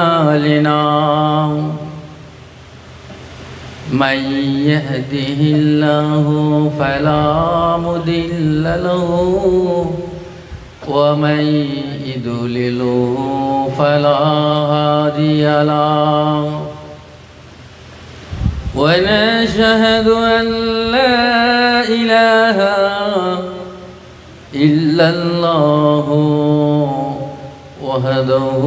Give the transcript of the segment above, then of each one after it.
أعمالنا من يهده الله فلا مضل له ومن يضلل فلا هادي له ونشهد أن لا إله إلا الله وحده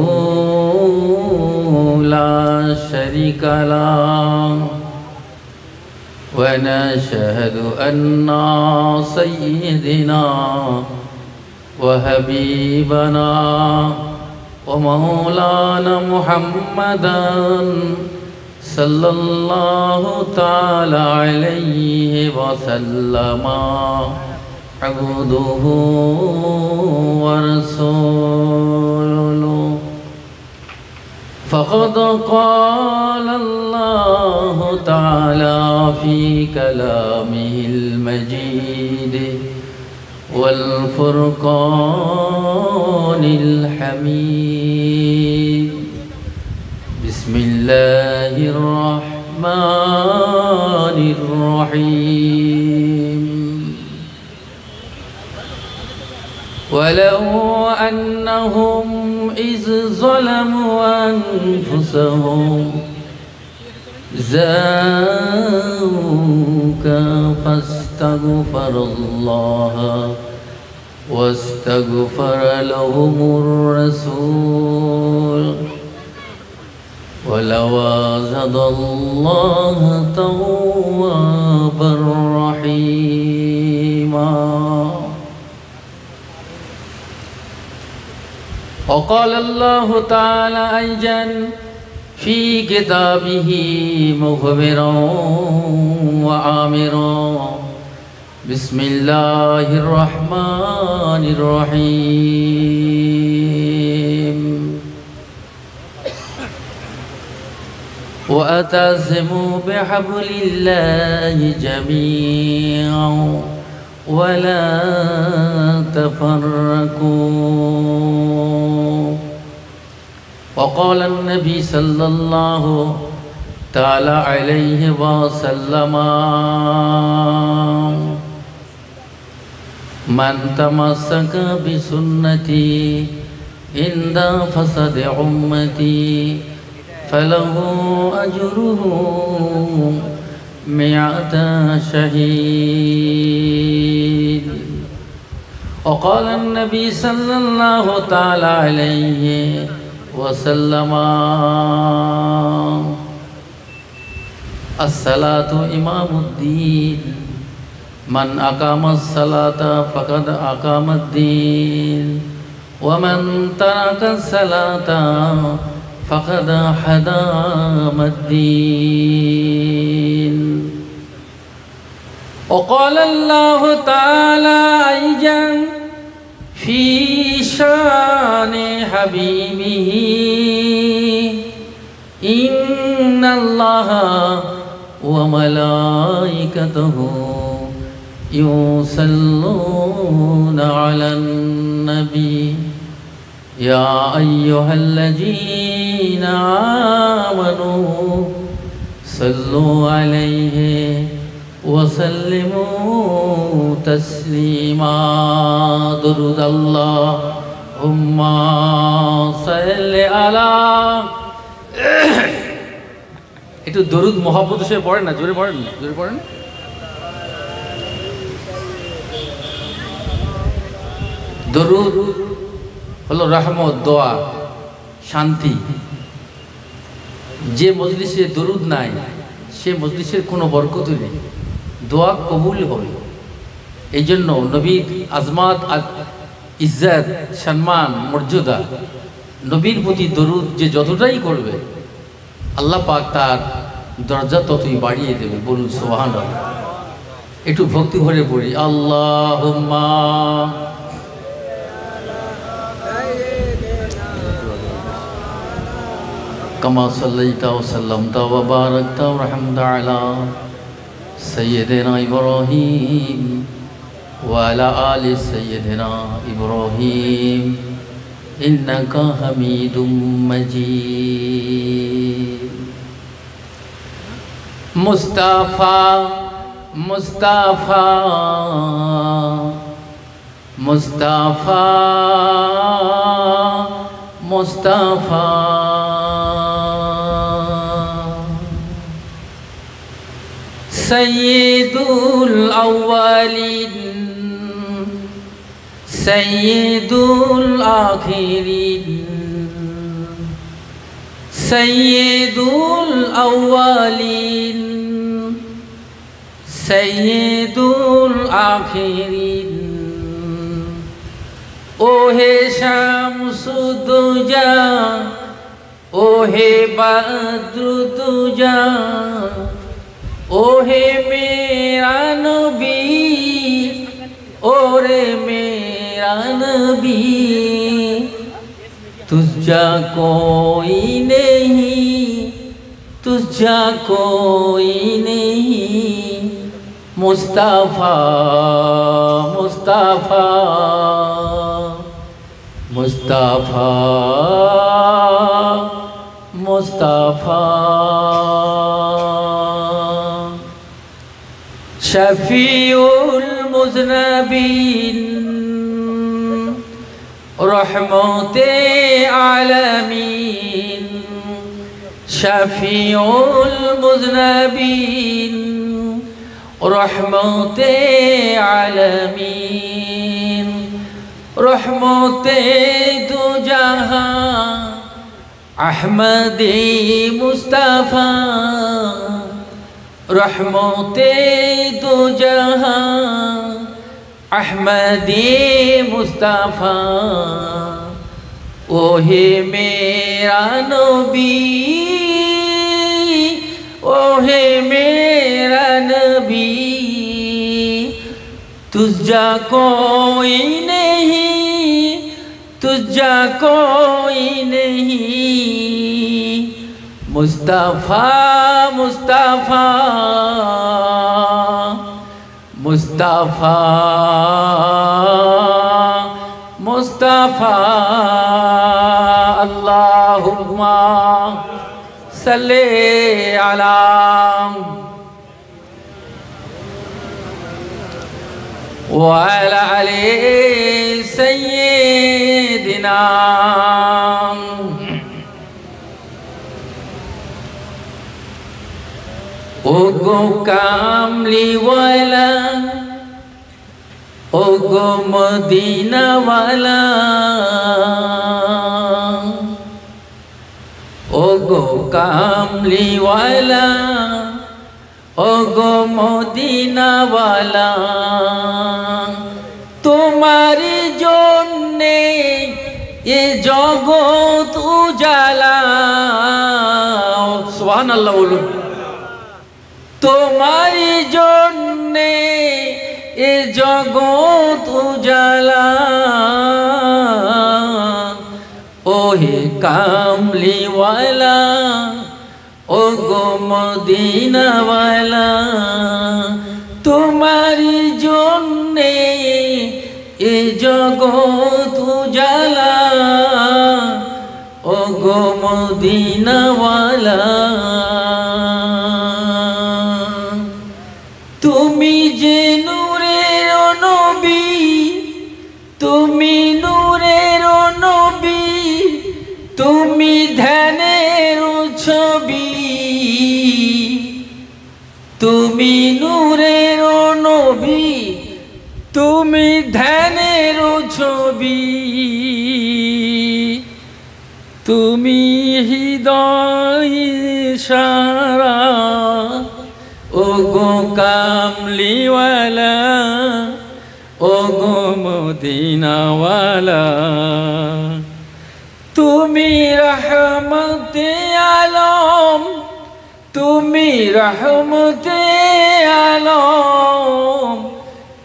لا شريك له ونشهد أن سيدنا وحبيبنا ومولانا محمدا صلى الله تعالى عليه وسلم عبده ورسوله فقد قال الله تعالى في كلامه المجيد والفرقان الحميد بسم الله الرحمن الرحيم ولو أنهم إذ ظلموا أنفسهم جاءوك فاستغفر الله واستغفر لهم الرسول ولوجد الله توابا رحيما وقال الله تعالى أيضا في كتابه مخبرا وآمرا بسم الله الرحمن الرحيم واعتصموا بحبل الله جميعا ولا تفرقوا وقال النبي صلى الله تعالى عليه وسلم من تمسك بسنتي عند فساد أمتي فله أجره 100 شهيد وقال النبي صلى الله تعالى عليه وسلم الصلاة إمام الدين من أقام الصلاة فقد أقام الدين ومن ترك الصلاة فقد حدام الدين وقال الله تعالى أيضا في شان حبيبه إن الله وملائكته يصلون على النبي يا أيها الذين آمنوا صلوا عليه وسلموا تسليما درود اللهم صل على একটু দরুদ মোহাব্বত সে পড়েন না জোরে পড়েন দরুদ হলো রহমত দোয়া শান্তি যে মজলিসে দরুদ নাই সে মজলিসের কোনো বরকত নেই দোয়া কবুল হবে এই জন্য নবীর আজমাত ইজ্জত সম্মান মর্যাদা নবীর প্রতি দরুদ যে যতটাই করবে আল্লাহ পাক তার দরজা ততই বাড়িয়ে দেবে বলুন সুবহানাল্লাহ একটু ভক্তি ভরে পড়ি আল্লাহুম্মা কামা সাল্লাইতা ওয়া সাল্লামতা ওয়া বারাকতা ওয়া রাহমতা আলা সাইয়্যিদিনা ইব্রাহিম ওয়া আলা আলি সাইয়্যিদিনা ইব্রাহিম ইন্নাকা হামিদুম মাজিদ। মুস্তাফা মুস্তাফা মুস্তাফা মুস্তাফা সাইয়্যিদুল আউয়ালিন সাইয়্যিদুল আখিরিন সাইয়্যিদুল আউয়ালিন সাইয়্যিদুল আখিরিন। ওহে শামসুদ্দুজা ওহে বদরুদ্দুজা ওহে মেরা নবী ওরে मेरा नबी तुझा कोई नहीं तुझा कोई नहीं मुस्तफा मुस्तफा मुस्तफा मुस्तफा शफीउल मुज़नबीन रहमते आलमीन शफीउल मुज़नबीन रहमते आलमीन रहमते दो जहां अहमदी मुस्तफा रहमते दो जहां अहमदी मुस्तफा ओहे मेरा नबी ओहे मेरा नबी तुझा कोई नहीं तुझा कोई नहीं मुस्तफा मुस्तफा मुस्तफा मुस्तफा अल्लाहुम्मा सल्ले अला व अला आले सय्यिदिना। ओगो कामली वाला ओगो मदीना वाला ओगो कामली वाला ओगो मदीना वाला तुम्हारी जोन्ने ये जगत उजाला। सुभान अल्लाह बोलूं। तुम्हारी जोन्ने ये जगत उजाला ओहे कामली वाला ओगो मदीना वाला तुम्हारी जोन्ने ये जगत उजाला ओगो मदीना वाला। তুমি যে নূরের নবী তুমি নূরের নবী তুমি ধ্যানের ছবি তুমি নূরের নবী তুমি ধ্যানের ছবি তুমি হৃদয় ইশারা ओगो कामली वाला ओगो मदीना वाला तुमी रहमते आलम तुमी रहमते आलम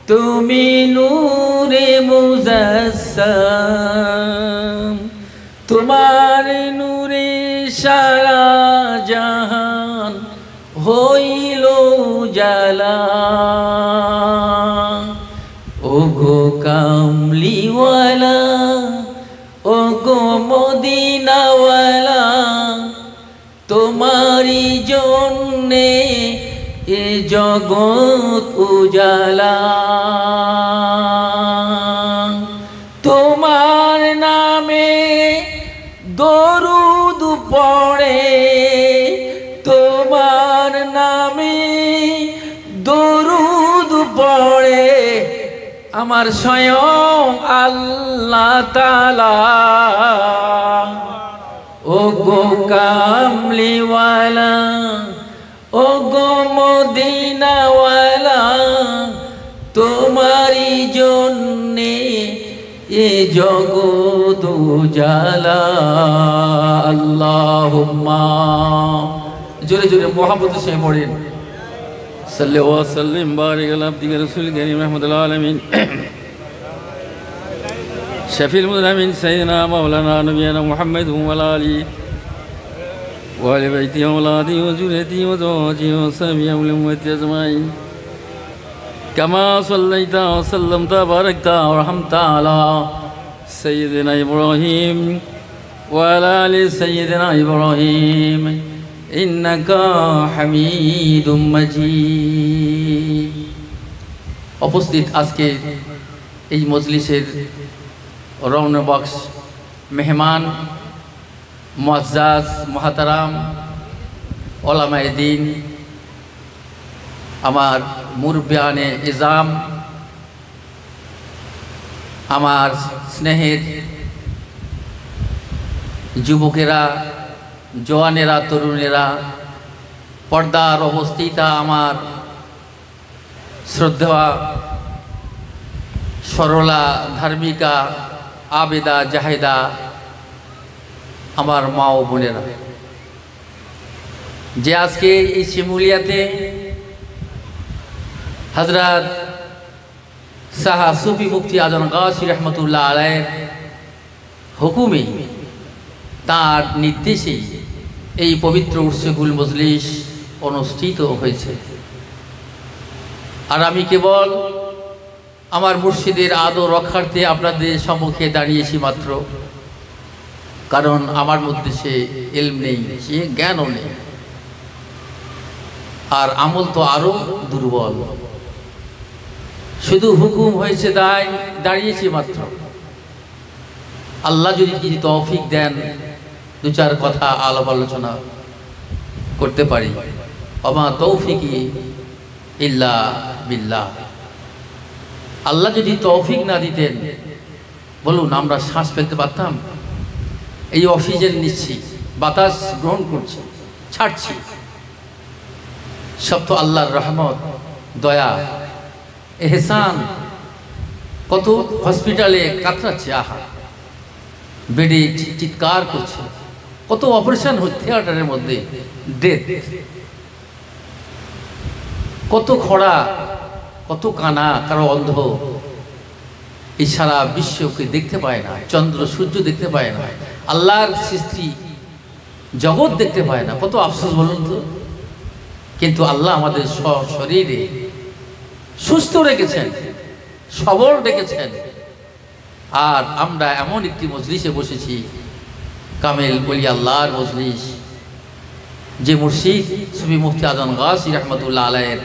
तुमी नूरे मुजस्सम तुम्हार नूरे सारा जहान হইলো জালা ওগো কামলিওয়ালা ওগো তোমারি জন্যে এ জগৎ উজালা, তোমার নামে দরুদ পড়ে, তোমার নামে দরুদ পড়ে আমার স্বয়ং আল্লাহ তাআলা। ও গো কামলিওয়ালা, ও গো মদিনাওয়ালা, তোমারি জন্যে এ জগৎ উজালা। আল্লাহুম্মা, জোরে জোরে মুহাম্মদ সে পড়েন। সাল্লাল্লাহু আলাইহি ওয়া সাল্লাম বারিক আলা আবদিকা রাসূল কারীম রাহমাতুল আলামিন শফিউল মুজলামিন সাইয়্যিদিনা মাওলানা নবিয়ানা মুহাম্মদ ওয়া আলা আলিহি ওয়া আলি বাইতিহি ওয়া আওলাদিহি ওয়া যুররিয়াতিহি ওয়া যাওজিহি ওয়া সাহবিহি ওয়া উম্মতিহি আজমাইন কামা সাল্লাইতা ওয়া সাল্লামতা বারাকতা ওয়া রাহমতা আলা সাইয়্যিদিনা ইব্রাহিম ওয়া আলা আলি সাইয়্যিদিনা ইব্রাহিম ইন্নাকা হামিদুম মাজিদ। উপস্থিত আজকে এই মজলিসের রওনকবখশ মেহমান মুআজ্জাজ মুহতারাম ওলামায়ে দ্বীন, আমার মুরব্বিয়ানে ইজাম, আমার স্নেহের যুবকেরা, জওয়ানেরা, তরুণেরা, পর্দার অবস্থিতা আমার শ্রদ্ধা সরলা ধার্মিকা আবেদা জাহেদা, আমার মা ও বোনেরা, যে আজকে এই শিমুলিয়াতে হযরত শাহ সুফি মুফতি আজম গাজী রহমতুল্লাহ আলাইহির হুকুমে, তার নির্দেশে এই পবিত্র উরসুল মজলিস অনুষ্ঠিত হয়েছে। আর আমি কেবল আমার মুর্শিদের আদর রক্ষার্থে আপনাদের সম্মুখে দাঁড়িয়েছি মাত্র, কারণ আমার মধ্যে সে ইলম নেই, সে জ্ঞানও নেই, আর আমল তো আরো দুর্বল। শুধু হুকুম হয়েছে তাই দাঁড়িয়েছি মাত্র। আল্লাহ যদি কিছু তৌফিক দেন, দু চার কথা আলাপ আলোচনা করতে পারি। ওমা তৌফিকি ইল্লা বিল্লাহ। আল্লাহ যদি তৌফিক না দিতেন, বলুন আমরা শ্বাস ফেলতে পারতাম? এই অক্সিজেন নিচ্ছি, বাতাস গ্রহণ করছি, ছাড়ছি, সব তো আল্লাহর রহমত, দয়া, এহসান। কত হসপিটালে কাতরাচ্ছে, আহা বেডে চিৎকার করছে, কত অপারেশন হচ্ছে থিয়েটারের মধ্যে, ডেথ, কত খরা, কত কানা, কারো অন্ধ, এই সারা বিশ্বকে দেখতে পায় না, চন্দ্র সূর্য দেখতে পায় না, আল্লাহর সৃষ্টি জগৎ দেখতে পায় না। কত আফসোস বলুন তো। কিন্তু আল্লাহ আমাদের শরীরে সুস্থ রেখেছেন, সবল রেখেছেন। আর আমরা এমন একটি মজলিসে বসেছি, কামেল ওলি আল্লাহর মজলিস, যে মুর্শিদ সুফি মুফতি আজম গাজী রহমতুল্লাহ আলাইহির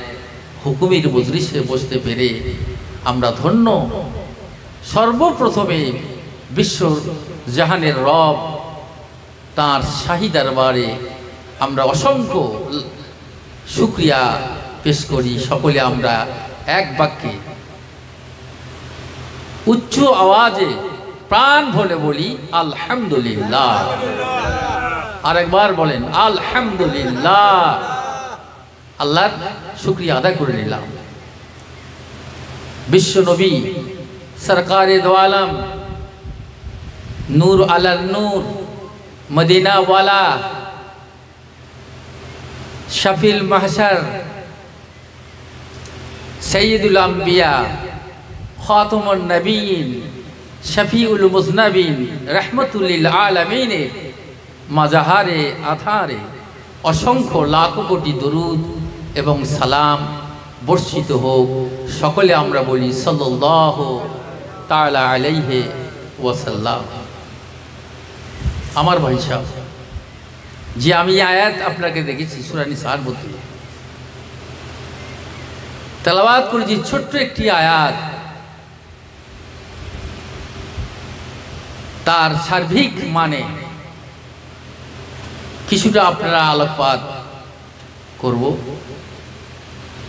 হুকুমের মজলিসে বসতে পেরে আমরা ধন্য। সর্বপ্রথমে বিশ্ব জাহানের রব, তার শাহী দরবারে আমরা অসংখ্য শুকরিয়া পেশ করি। সকলে আমরা এক বাক্যে উচ্চ আওয়াজে প্রাণ ভরে বলি আলহামদুলিল্লাহ। আরেকবার বলেন আলহামদুলিল্লাহ। আল্লাহর শুকরিয়া আদায় করে নিলাম। বিশ্ব নবী সরকারে দো আলম, নূর আলাল নূর, মদিনা ওয়ালা, শফিল মাহশর, সৈয়দুল আম্বিয়া, খাতামুন নবীন, শফিউল মুজনবিন, রহমতুল লিল আলামিন মাজাহারে আথারে অসংখ্য লাখ কোটি দরুদ এবং সালাম বর্ষিত হোক। সকলে আমরা বলি সাল্লাল্লাহু তাআলা আলাইহি ওয়াসাল্লাম। আমার ভাই সাহেব, যে আমি আয়াত আপনাকে দেখেছি সূরা নিসার মধ্যে তেলাওয়াত করেছি, ছোট্ট একটি আয়াত, তার সার্বিক মানে কিছুটা আপনারা আলোকপাত করব।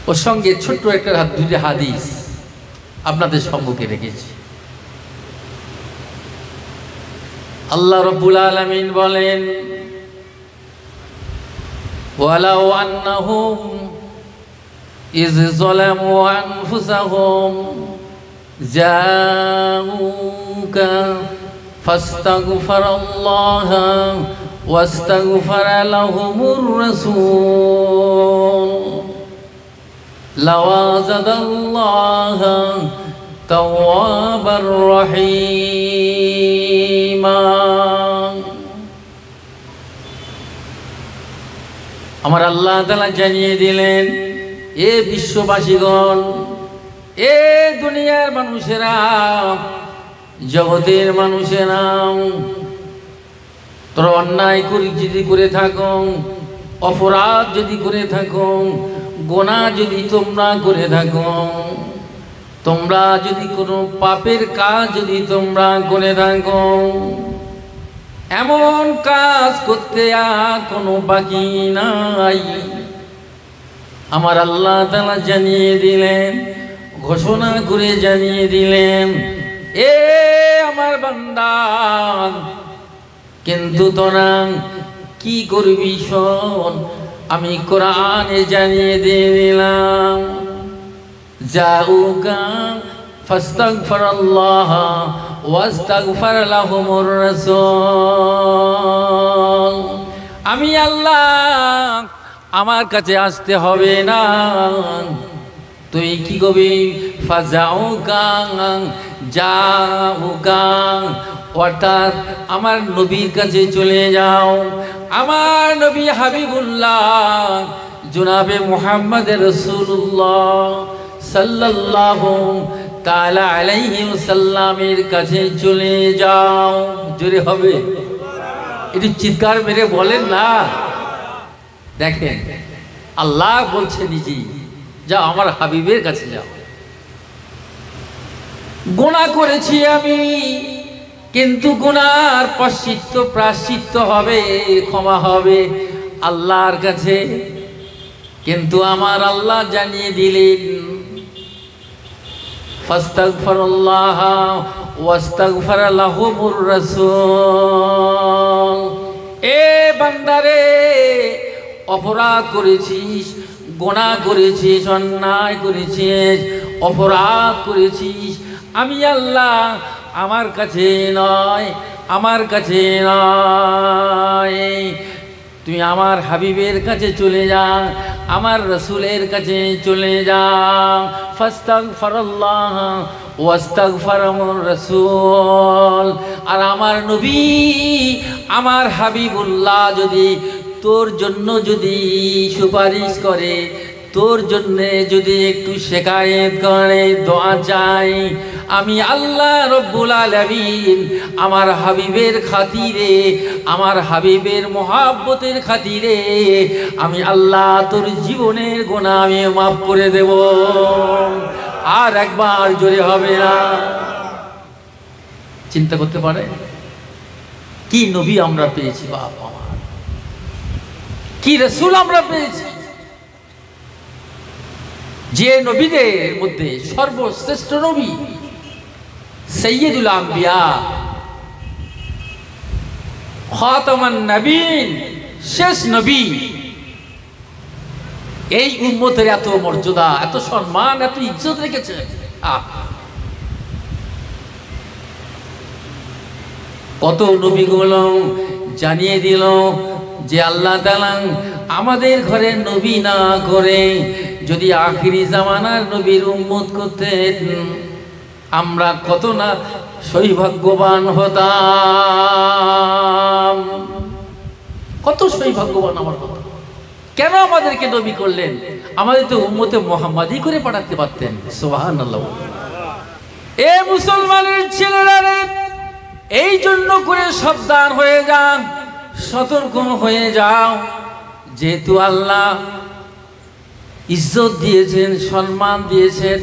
ওর সঙ্গে ছোট্ট একটা দুইটা হাদিস আপনাদের সম্মুখে রেখেছি। আল্লাহ রাব্বুল আলামিন বলেন, ওয়ালাউ আন্নাহুম ইয যালামু আনফুসাহুম জাউকা ফাস্তাগফিরুল্লাহা ওয়াস্তাগফারা লাহুমুর রাসূল লাওয়াজাদাল্লাহা তাওয়াবার রহিমা। আমার আল্লাহ তাআলা জানিয়ে দিলেন, এ বিশ্ববাসীগণ, এ দুনিয়ার মানুষেরা, জগতের মানুষেরা, তোমরা অন্যায় যদি করে থাকো, অপরাধ যদি করে থাকো, গুনাহ যদি তোমরা করে থাকো, তোমরা যদি কোনো পাপের কাজ যদি তোমরা করে থাকো, এমন কাজ করতে আর কোনো বাকি নাই। আমার আল্লাহ তাআলা জানিয়ে দিলেন, ঘোষণা করে জানিয়ে দিলেন, এ আমার বান্দা, কিন্তু তোরা কি করবি শোন, আমি কোরআনে জানিয়ে দিলাম, জাউকা ফাস্তাগফিরুল্লাহ ওয়াস্তাগফার লাহুমুর রাসূল। আমি আল্লাহ, আমার কাছে আসতে হবে না, তুই কি করবি, ফাজাউকা জাউকা, অর্থাৎ আমার নবীর কাছে চলে যাও। আমার নবী হাবিবুল্লাহ জনাবে মুহাম্মদ রাসূলুল্লাহ সাল্লাল্লাহু তাআলা আলাইহি ওয়াসাল্লামের কাছে চলে যাও। জোরে হবে, একটু চিৎকার মেরে বলেন না। দেখেন আল্লাহ বলছে নিজেই, যাও আমার হাবিবের কাছে যাও। গুনাহ করেছি আমি, কিন্তু গুনার প্রায়শ্চিত্ত হবে, ক্ষমা হবে আল্লাহর কাছে। কিন্তু আমার আল্লাহ জানিয়ে দিলেন, ফাস্তাগফিরুল্লাহ ওয়াস্তাগফার লাহুমুর রাসূল। এ বান্দারে, অপরাধ করেছিস, গুনাহ করেছিস, অন্যায় করেছিস, অপরাধ করেছিস, আমি আল্লাহ আমার কাছে নয়, আমার কাছে নয়, তুমি আমার হাবিবের কাছে চলে যা, আমার রসুলের কাছে চলে যা। ফাস্তাগফিরুল্লাহ ওয়াস্তাগফারুর রাসূল। আর আমার নবী, আমার হাবিবুল্লাহ যদি তোর জন্য যদি সুপারিশ করে, তোর জন্যে যদি একটু শেখায়েত করে, দোয়া চাই, আমি আল্লাহ রব্বুল আলামিন আমার হাবিবের খাতিরে, আমার হাবিবের মহাব্বতের খাতিরে আমি আল্লাহ তোর জীবনের গুনাহ আমি মাফ করে দেব। আর একবার জোরে হবে না। চিন্তা করতে পারে কি নবী আমরা পেয়েছি, বাপ আমার, কি রাসূল আমরা পেয়েছি, যে নবীদের মধ্যে সর্বশ্রেষ্ঠ নবী সাইয়্যিদুল আম্বিয়া, খাতামান নবীন, শেষ নবী। এই উম্মতের এত মর্যাদা, এত সম্মান, এত ইজ্জত রেখেছে। কত নবীগুলো জানিয়ে দিল যে আল্লাহ তাআলা আমাদের ঘরে নবী না করে যদি আখিরি জামানার নবীর উম্মত করতেন, আমরা কত না সৌভাগ্যবান হতাম। কত সৌভাগ্যবান আমার কথা। কেন আমাদেরকে নবী করলেন? আমাদের তো উম্মতে মুহাম্মাদি করে পাঠাতে পারতেন। সুবহানাল্লাহ। এ মুসলমানের ছেলেরা, এই জন্য করে সাবধান হয়ে যান, সতর্ক হয়ে যাও, যেহেতু আল্লাহ ইজ্জত দিয়েছেন, সম্মান দিয়েছেন,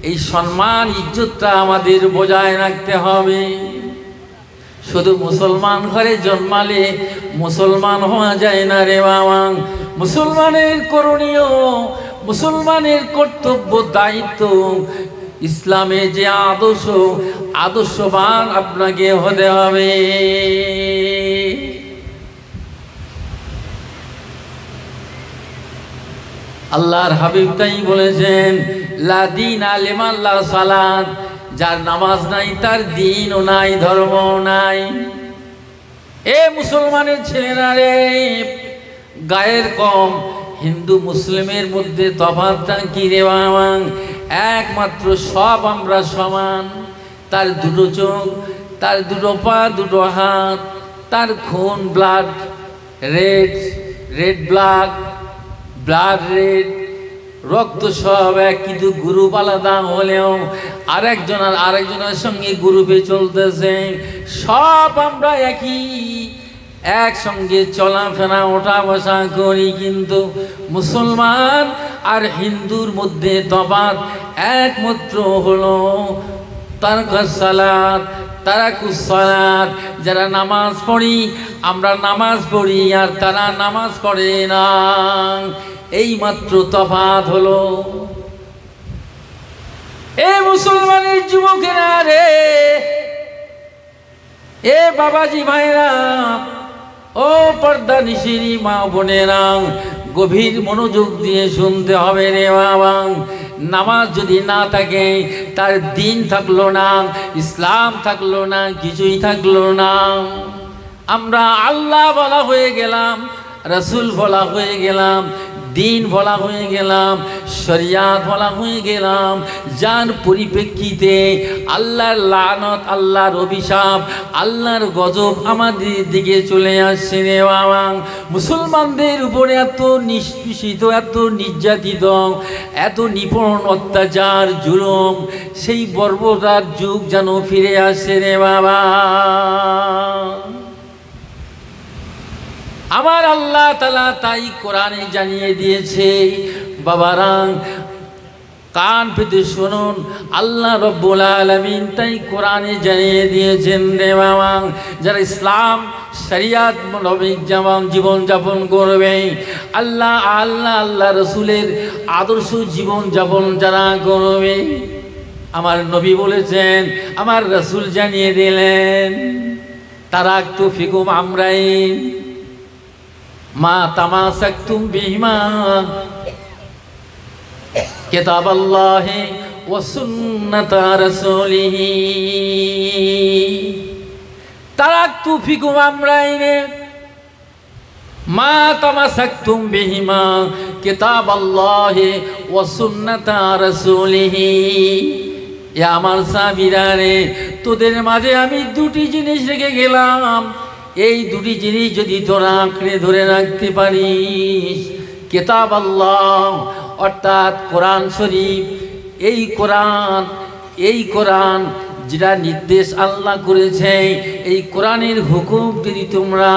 এই সম্মান ইজ্জতটা আমাদের বজায় রাখতে হবে। শুধু মুসলমান ঘরে জন্মালে মুসলমান হওয়া যায় না রে বাবা। মুসলমানের করণীয়, মুসলমানের কর্তব্য, দায়িত্ব, ইসলামে যে আদর্শ, আদর্শবান আপনাকে হতে হবে। আল্লাহর হাবিব তাই বলেছেন, লা দীনা লিমান লা সালাত, যার নামাজ নাই তার দিনও নাই, ধর্ম নাই। এ মুসলমানের ছেলেরা রে, গায়ের কম, হিন্দু মুসলিমের মধ্যে তফাৎটা কি রে বাবা? একমাত্র সব আমরা সমান। তার দুটো চোখ, তার দুটো পা, দুটো হাত, তার খুন, blood red, red blood, blood red, রক্ত সব এক, কিন্তু গ্রুপ আলাদা হলেও আরেকজনের সঙ্গে গ্রুপে চলতেছে। সব আমরা একই, একসঙ্গে চলাফেরা ওঠা বসা করি, কিন্তু মুসলমান আর হিন্দুর মধ্যে তফাৎ একমাত্র হলো তারকুস সালাত, তারাকুস সালাত। যারা নামাজ পড়ি, আমরা নামাজ পড়ি, আর তারা নামাজ পড়ে না, এই মাত্র তফাৎ হলো। এ মুসলমানের যুবকেরা রে, এ বাবাজি ভাইরা, ও পর্দা নিশিরি মা বোনেরা, গভীর মনোযোগ দিয়ে শুনতে হবে রে বাবা। নামাজ যদি না থাকে, তার দিন থাকলো না, ইসলাম থাকলো না, কিছুই থাকলো না। আমরা আল্লাহ বলা হয়ে গেলাম, রসুল বলা হয়ে গেলাম, দিন বলা হয়ে গেলাম, শরিয়াত বলা হয়ে গেলাম, যার পরিপ্রেক্ষিতে আল্লাহর লানত, আল্লাহর অভিশাপ, আল্লাহর গজব আমাদের দিকে চলে আসছে রে বাবা। মুসলমানদের উপরে এত নিষ্পেষিত, এত নির্যাতিত, এত নিপীড়ন, অত্যাচার, জুলুম, সেই বর্বরতার যুগ যেন ফিরে আসছে রে বাবা। আমার আল্লাহ তাআলা তাই কোরআনে জানিয়ে দিয়েছে। বাবারা, কান পেতে শুনুন, আল্লাহ রব্বুল আলামিন তাই কোরআনে জানিয়ে দিয়েছেন রে বাবা, যারা ইসলাম শরিয়াত মোতাবেক জীবন যাপন করবে, আল্লাহ রসুলের আদর্শ জীবন যাপন যারা করবে, আমার নবী বলেছেন, আমার রসুল জানিয়ে দিলেন, তারাকতু ফিকুম আমরাইন মা তামাসাকতুম বিহিমা কিতাবাল্লাহি ওয়া সুন্নাতা রাসূলিহি। তারাকতু ফিকুম আমরাইন মা তামাসাকতুম বিহিমা কিতাবাল্লাহি ওয়া সুন্নাতা রাসূলিহি। এ আমার সাহাবীরা রে, তোদের মাঝে আমি দুটি জিনিস রেখে গেলাম, এই দুটি জিনিস যদি তোরা আঁকড়ে ধরে রাখতে পারিস, কিতাব আল্লাহ অর্থাৎ কোরআন শরীফ, এই কোরআন যেটা নির্দেশ আল্লাহ করেছে, এই কোরআনের হুকুম যদি তোমরা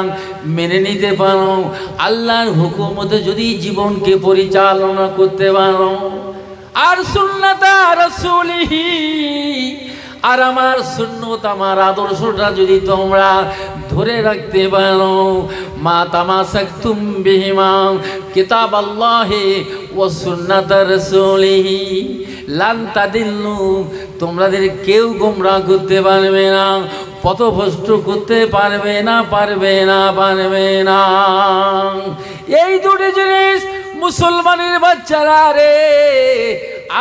মেনে নিতে পারো, আল্লাহর হুকুম মতো যদি জীবনকে পরিচালনা করতে পারো, আর সুন্নাতা রাসূলিহি, আর আমার সুন্নত, আমার আদর্শটা যদি তোমরা ধরে রাখতে পারো, মা তামাসাকতুম বিহিমা কিতাবাল্লাহি ওয়া সুন্নাতা রাসূলিহি লান তাদিল্লু, তোমাদের কেউ গোমরাহ করতে পারবে না, পথভ্রষ্ট করতে পারবে না, পারবে না, পারবে না। এই দুটি জিনিস মুসলমানের বাচ্চারা রে,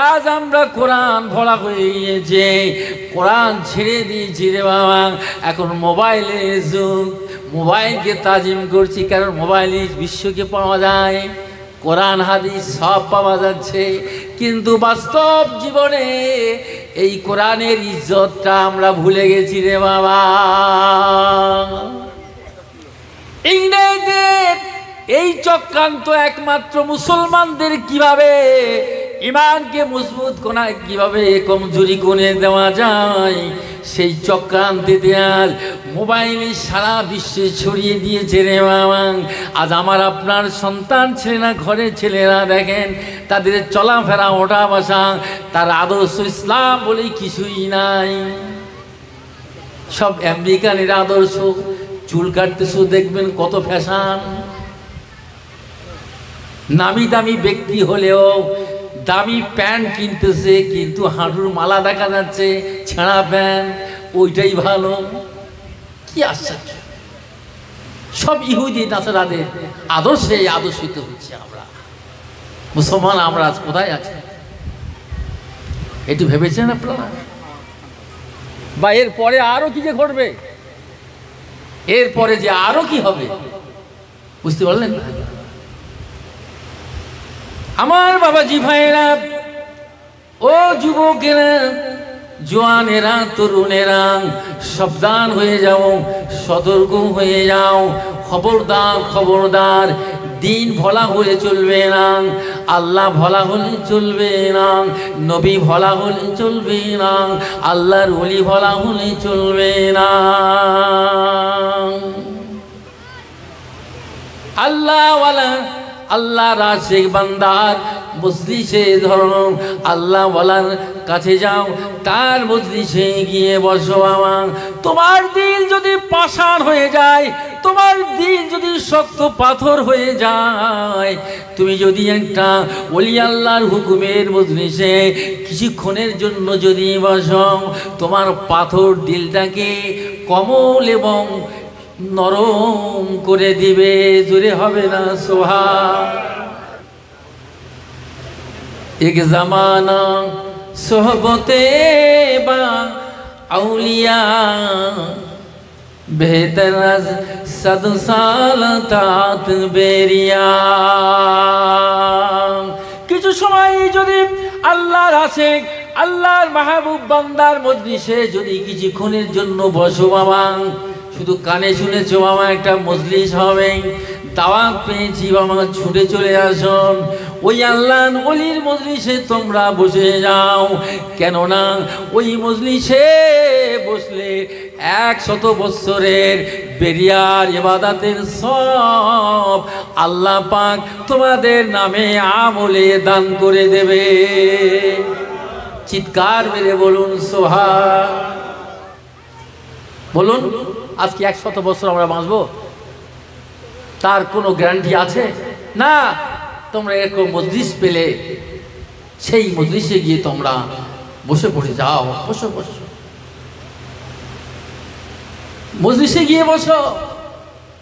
আজ আমরা কোরআন ভরা হয়ে গিয়েছে, কোরআন ছেড়ে দিয়েছি রে বাবা। এখন মোবাইলের যুগ, মোবাইলকে তাজিম করছি, কারণ মোবাইলে বিশ্বকে পাওয়া যায়, কোরআন হাদিস সব পাওয়া যাচ্ছে, কিন্তু বাস্তব জীবনে এই কোরআনের ইজ্জতটা আমরা ভুলে গেছি রে বাবা। ইংরেজদের এই চক্রান্ত একমাত্র মুসলমানদের কিভাবে ইমানকে মজবুত করা কিভাবে কমজোরি করে দেওয়া যায় সেই চক্রান্তে দেয়াল মোবাইলে সারা বিশ্বে ছড়িয়ে দিয়েছে রে বাবা। আজ আমার আপনার সন্তান ছেলেরা, ঘরের ছেলেরা দেখেন তাদের চলাফেরা, ওঠা বসা, তার আদর্শ ইসলাম বলে কিছুই নাই। সব আমেরিকানের আদর্শ। চুল কাটতেছো দেখবেন কত ফ্যাশন। নামি দামি ব্যক্তি হলেও দামি প্যান্ট কিনতেছে, কিন্তু হাঁটুর মালা দেখা যাচ্ছে, ছেঁড়া প্যান্ট, ওইটাই ভালো। কি আশ্চর্য! সব ইহুদি নাসারাদের আদর্শে আদর্শিত হচ্ছে আমরা। মুসলমান আমরা আজ কোথায় আছি একটু ভেবেছেন আপনারা? বা এর পরে আরো কি যে ঘটবে, এরপরে যে আরো কি হবে বুঝতে পারলেন না? আমার বাবাজি ভাইয়েরা, ও যুবকেরা, জোয়ানেরা, তরুণেরা, সাবধান হয়ে যাও, সতর্ক হয়ে যাও। খবরদার, খবরদার, দিন ভোলা হলে চলবে না, আল্লাহ ভোলা হলে চলবে না, নবী ভোলা হলে চলবে না, আল্লাহর ওলি ভোলা হলে চলবে না। আল্লাহওয়ালা, আল্লাহ রাশিক বান্দার মজলিসে ধরো, আল্লাহ ওয়ালার কাছে যাও, তার মজলিসে গিয়ে বসো। আমার তোমার দিল যদি পাষাণ হয়ে যায়, তোমার দিল যদি শক্ত পাথর হয়ে যায়, তুমি যদি একটা ওলি আল্লাহর হুকুমের মজলিসে কিছুক্ষণের জন্য যদি বসো, তোমার পাথর দিলটাকে কোমল এবং নরম করে দিবে। জোরে হবে না সুবহান? এক জামানা সোহবতে বা আউলিয়া বেহতর আজ 100 সাল তাত বেরিয়া। কিছু সময় যদি আল্লাহর আশিক, আল্লাহর মাহবুব বান্দার মজলিসে যদি কিছুক্ষণের জন্য বসো বাবা, শুধু কানে শুনেছো বাবা একটা মজলিস হবে, দাওয়াত পেয়েছি বাবা, ছুটে চলে আসুন ওই আল্লাহর ওলির মজলিসে তোমরা বসে যাও। কেননা ওই মজলিসে বসলে 100 বৎসরের বেরিয়ার ইবাদতের সব আল্লাহ পাক তোমাদের নামে আমলে দান করে দেবে। চিৎকার মেরে বলুন সুবহান। বলুন, আজকে 100 বছর আমরা বাঁচবো? তার কোনো গ্যারান্টি আছে? না। তোমরা এরকম মজলিস পেলে সেই মজলিসে গিয়ে তোমরা বসে পড়ে যাও। বসো বসো, মজলিসে গিয়ে বসো,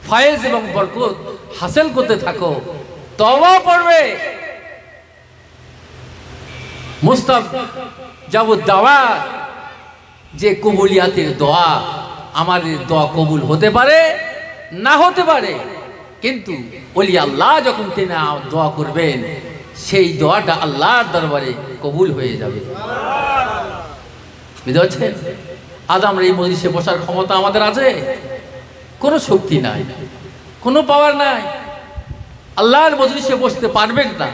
ফায়েজ এবং বরকত হাসিল করতে থাকো, তওবা পড়বে। মুস্তাজাবুদ দাওয়া, যে কবুলিয়াতের দোয়া, আমাদের দোয়া কবুল হতে পারে না হতে পারে, কিন্তু ওলি আল্লাহ যখন তিনি দোয়া করবেন সেই দোয়াটা আল্লাহর দরবারে কবুল হয়ে যাবে। বুঝতে পারছেন? আজ আমরা এই মজলিসে বসার ক্ষমতা আমাদের আছে? কোনো শক্তি নাই, কোনো পাওয়ার নাই। আল্লাহর মজলিসে বসতে পারবেন না।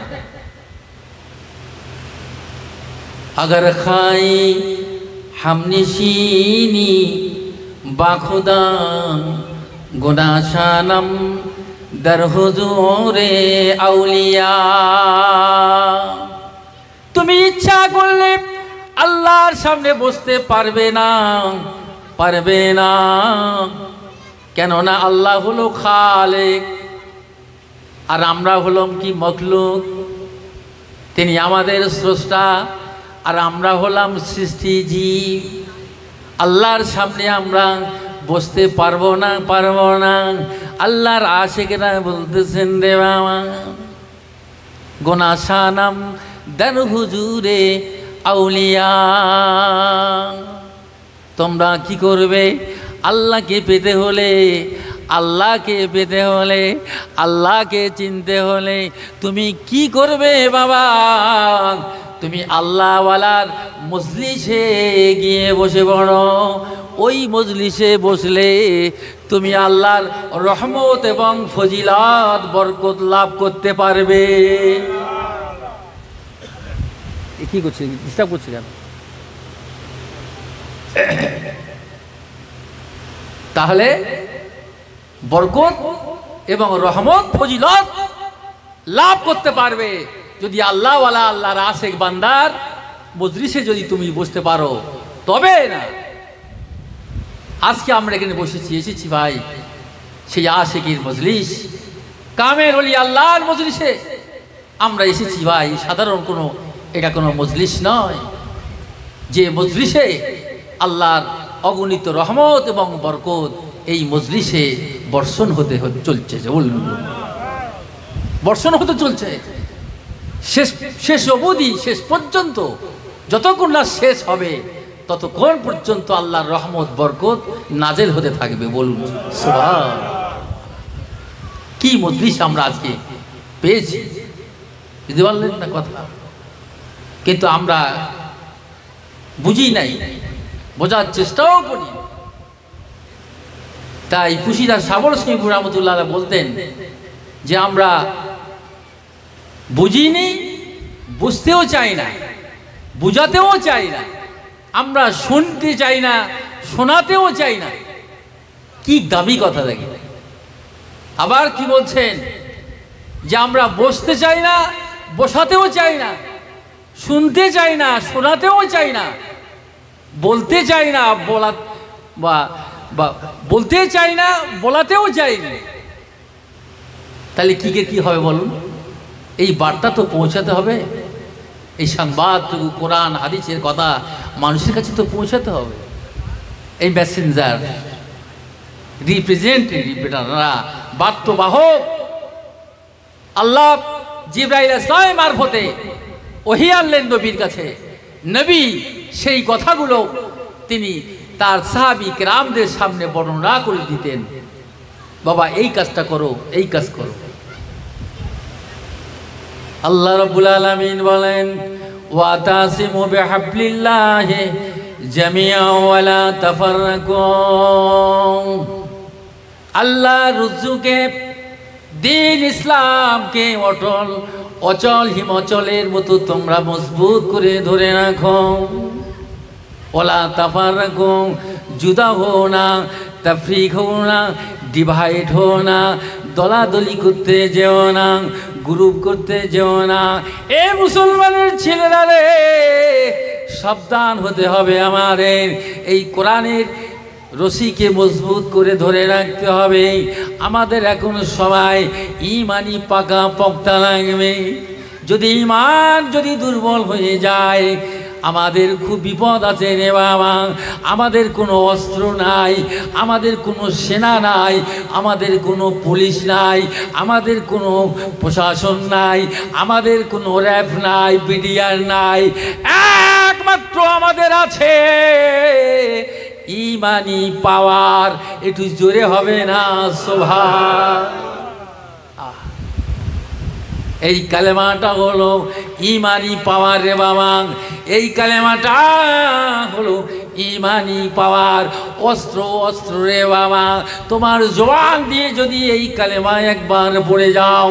अगर खाई हमनिशीनी बाखुदा गुनाशानम दर हुजूरे আউলিয়া। তুমি ইচ্ছা করলে আল্লাহর সামনে বসতে পারবে না, পারবে না। কেননা আল্লাহ হলো খালেক আর আমরা হলাম কি মখলুক। তিনি আমাদের স্রষ্টা আর আমরা হলাম সৃষ্টি জীব। আল্লাহর সামনে আমরা বসতে পারবো না, পারবো না। আল্লাহর আশিকেরা বলতেছেন রে বাবা, গোনাশানাম দার হুজুরে আউলিয়া। তোমরা কি করবে? আল্লাহকে পেতে হলে, আল্লাহকে পেতে হলে, আল্লাহকে চিনতে হলে তুমি কি করবে বাবা? তুমি আল্লাহওয়ালার মজলিসে গিয়ে বসে পড়ো। ওই মজলিসে বসলে তুমি আল্লাহর রহমত এবং ফজিলত বরকত লাভ করতে পারবে। কি করছে, ডিস্টার্ব করছে কেন? তাহলে বরকত এবং রহমত ফজিলত লাভ করতে পারবে যদি আল্লাহওয়ালা আল্লাহর আশেক বান্দার মজলিসে যদি তুমি বসতে পারো, তবে না। আজকে আমরা এখানে এসেছি ভাই সেই আশেকের মজলিস, কামের ওলি আল্লাহর মজলিসে আমরা এসেছি ভাই। সাধারণ এটা কোনো মজলিস নয়, যে মজলিসে আল্লাহর অগণিত রহমত এবং বরকত এই মজলিসে বর্ষণ হতে চলছে, বর্ষণ হতে চলছে শেষ অবধি, শেষ পর্যন্ত, যতক্ষণ না শেষ হবে ততক্ষণ পর্যন্ত আল্লাহর রহমত বরকত নাজেল হতে থাকবে। বলুন সুবহান। কি মজলিস আমরা আজকে পেয়েছি, বুঝতে পারলেন না কথা? কিন্তু আমরা বুঝি নাই, বোঝার চেষ্টাও করি। তাই খুশিদার সাবর সিং রহমতুল্লাহ বলতেন যে আমরা বুঝিনি, বুঝতেও চাই না, বুঝাতেও চাই না, আমরা শুনতে চাই না, শোনাতেও চাই না। কি দামি কথা দেখি। আবার কি বলছেন যে আমরা বসতে চাই না, বসাতেও চাই না, শুনতে চাই না, শোনাতেও চাই না, বলতে চাই না, বলতে চাই না, বলাতেও চাই না। তাহলে কি হবে বলুন? এই বার্তা তো পৌঁছাতে হবে, এই সংবাদটুকু কোরআন হাদিসের কথা মানুষের কাছে তো পৌঁছাতে হবে। এই মেসেঞ্জার, রিপ্রেজেন্টেটিভরা, বার্তাবাহক আল্লাহ জিবরাইল ইসলামের মারফতে ওহী আনলেন নবীর কাছে। নবী সেই কথাগুলো তিনি তার সাহাবী কেরামদের সামনে বর্ণনা করে দিতেন, বাবা এই কাজটা করো, এই কাজ করো। আল্লাহ রাব্বুল আলামিন বলেন, ওয়াতাসিমু বিহাবলিল্লাহি জামিআন ওয়া লা তাফাররাকু। আল্লাহ রুজুকে, দিন ইসলামকে অচল হিমাচলের মতো তোমরা মজবুত করে ধরে রাখো। ওলা তাফাররাকু, জুদা হো না, তাফরিক হো না, ডিভাইড হো না, দলাদলি করতে যেও না, গ্রুপ করতে যেও না। এ মুসলমানের ছেলেরা রে, সাবধান হতে হবে। আমাদের এই কোরআনের রশিকে মজবুত করে ধরে রাখতে হবে। আমাদের এখন সবাই ইমানি পাকা পক্তা লাগবে। যদি ইমান যদি দুর্বল হয়ে যায়, আমাদের খুব বিপদ আছে রে বাবা। আমাদের কোনো অস্ত্র নাই, আমাদের কোনো সেনা নাই, আমাদের কোনো পুলিশ নাই, আমাদের কোনো প্রশাসন নাই, আমাদের কোনো র্যাব নাই, বিডিআর নাই। একমাত্র আমাদের আছে ইমানি পাওয়ার। একটু জোরে হবে না সুবহান। এই কালেমাটা হলো ইমানি পাওয়ার রে বাবা। এই কালেমাটা হলো ইমানি পাওয়ার, অস্ত্র রে বাবা। তোমার জবান দিয়ে যদি এই কালেমা একবার পড়ে যাও,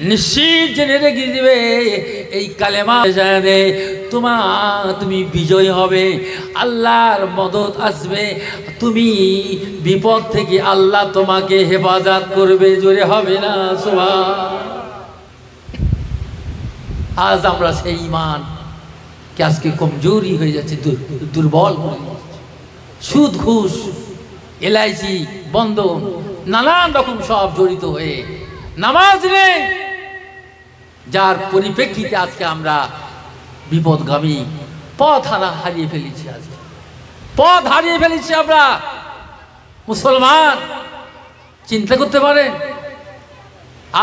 নিশ্চিত জেনে রেখে দিবে এই কালেমা জানে তুমি বিজয় হবে, আল্লাহর মদদ আসবে, তুমি বিপদ থেকে আল্লাহ তোমাকে হেফাজত করবে। জোরে হবে না সুবহান। আজ আমরা সেই ইমান কে আজকে কমজোরি হয়ে যাচ্ছে, দুর্বল হয়ে যাচ্ছে। সুদ, ঘুষ, এলআইসি, বন্ধন, নানান রকম সব জড়িত হয়ে নামাজ নেই, যার পরিপ্রেক্ষিতে আজকে আমরা বিপদগামী পথ হারিয়ে ফেলেছি। আজকে পথ হারিয়ে ফেলেছি আমরা মুসলমান। চিন্তা করতে পারেন,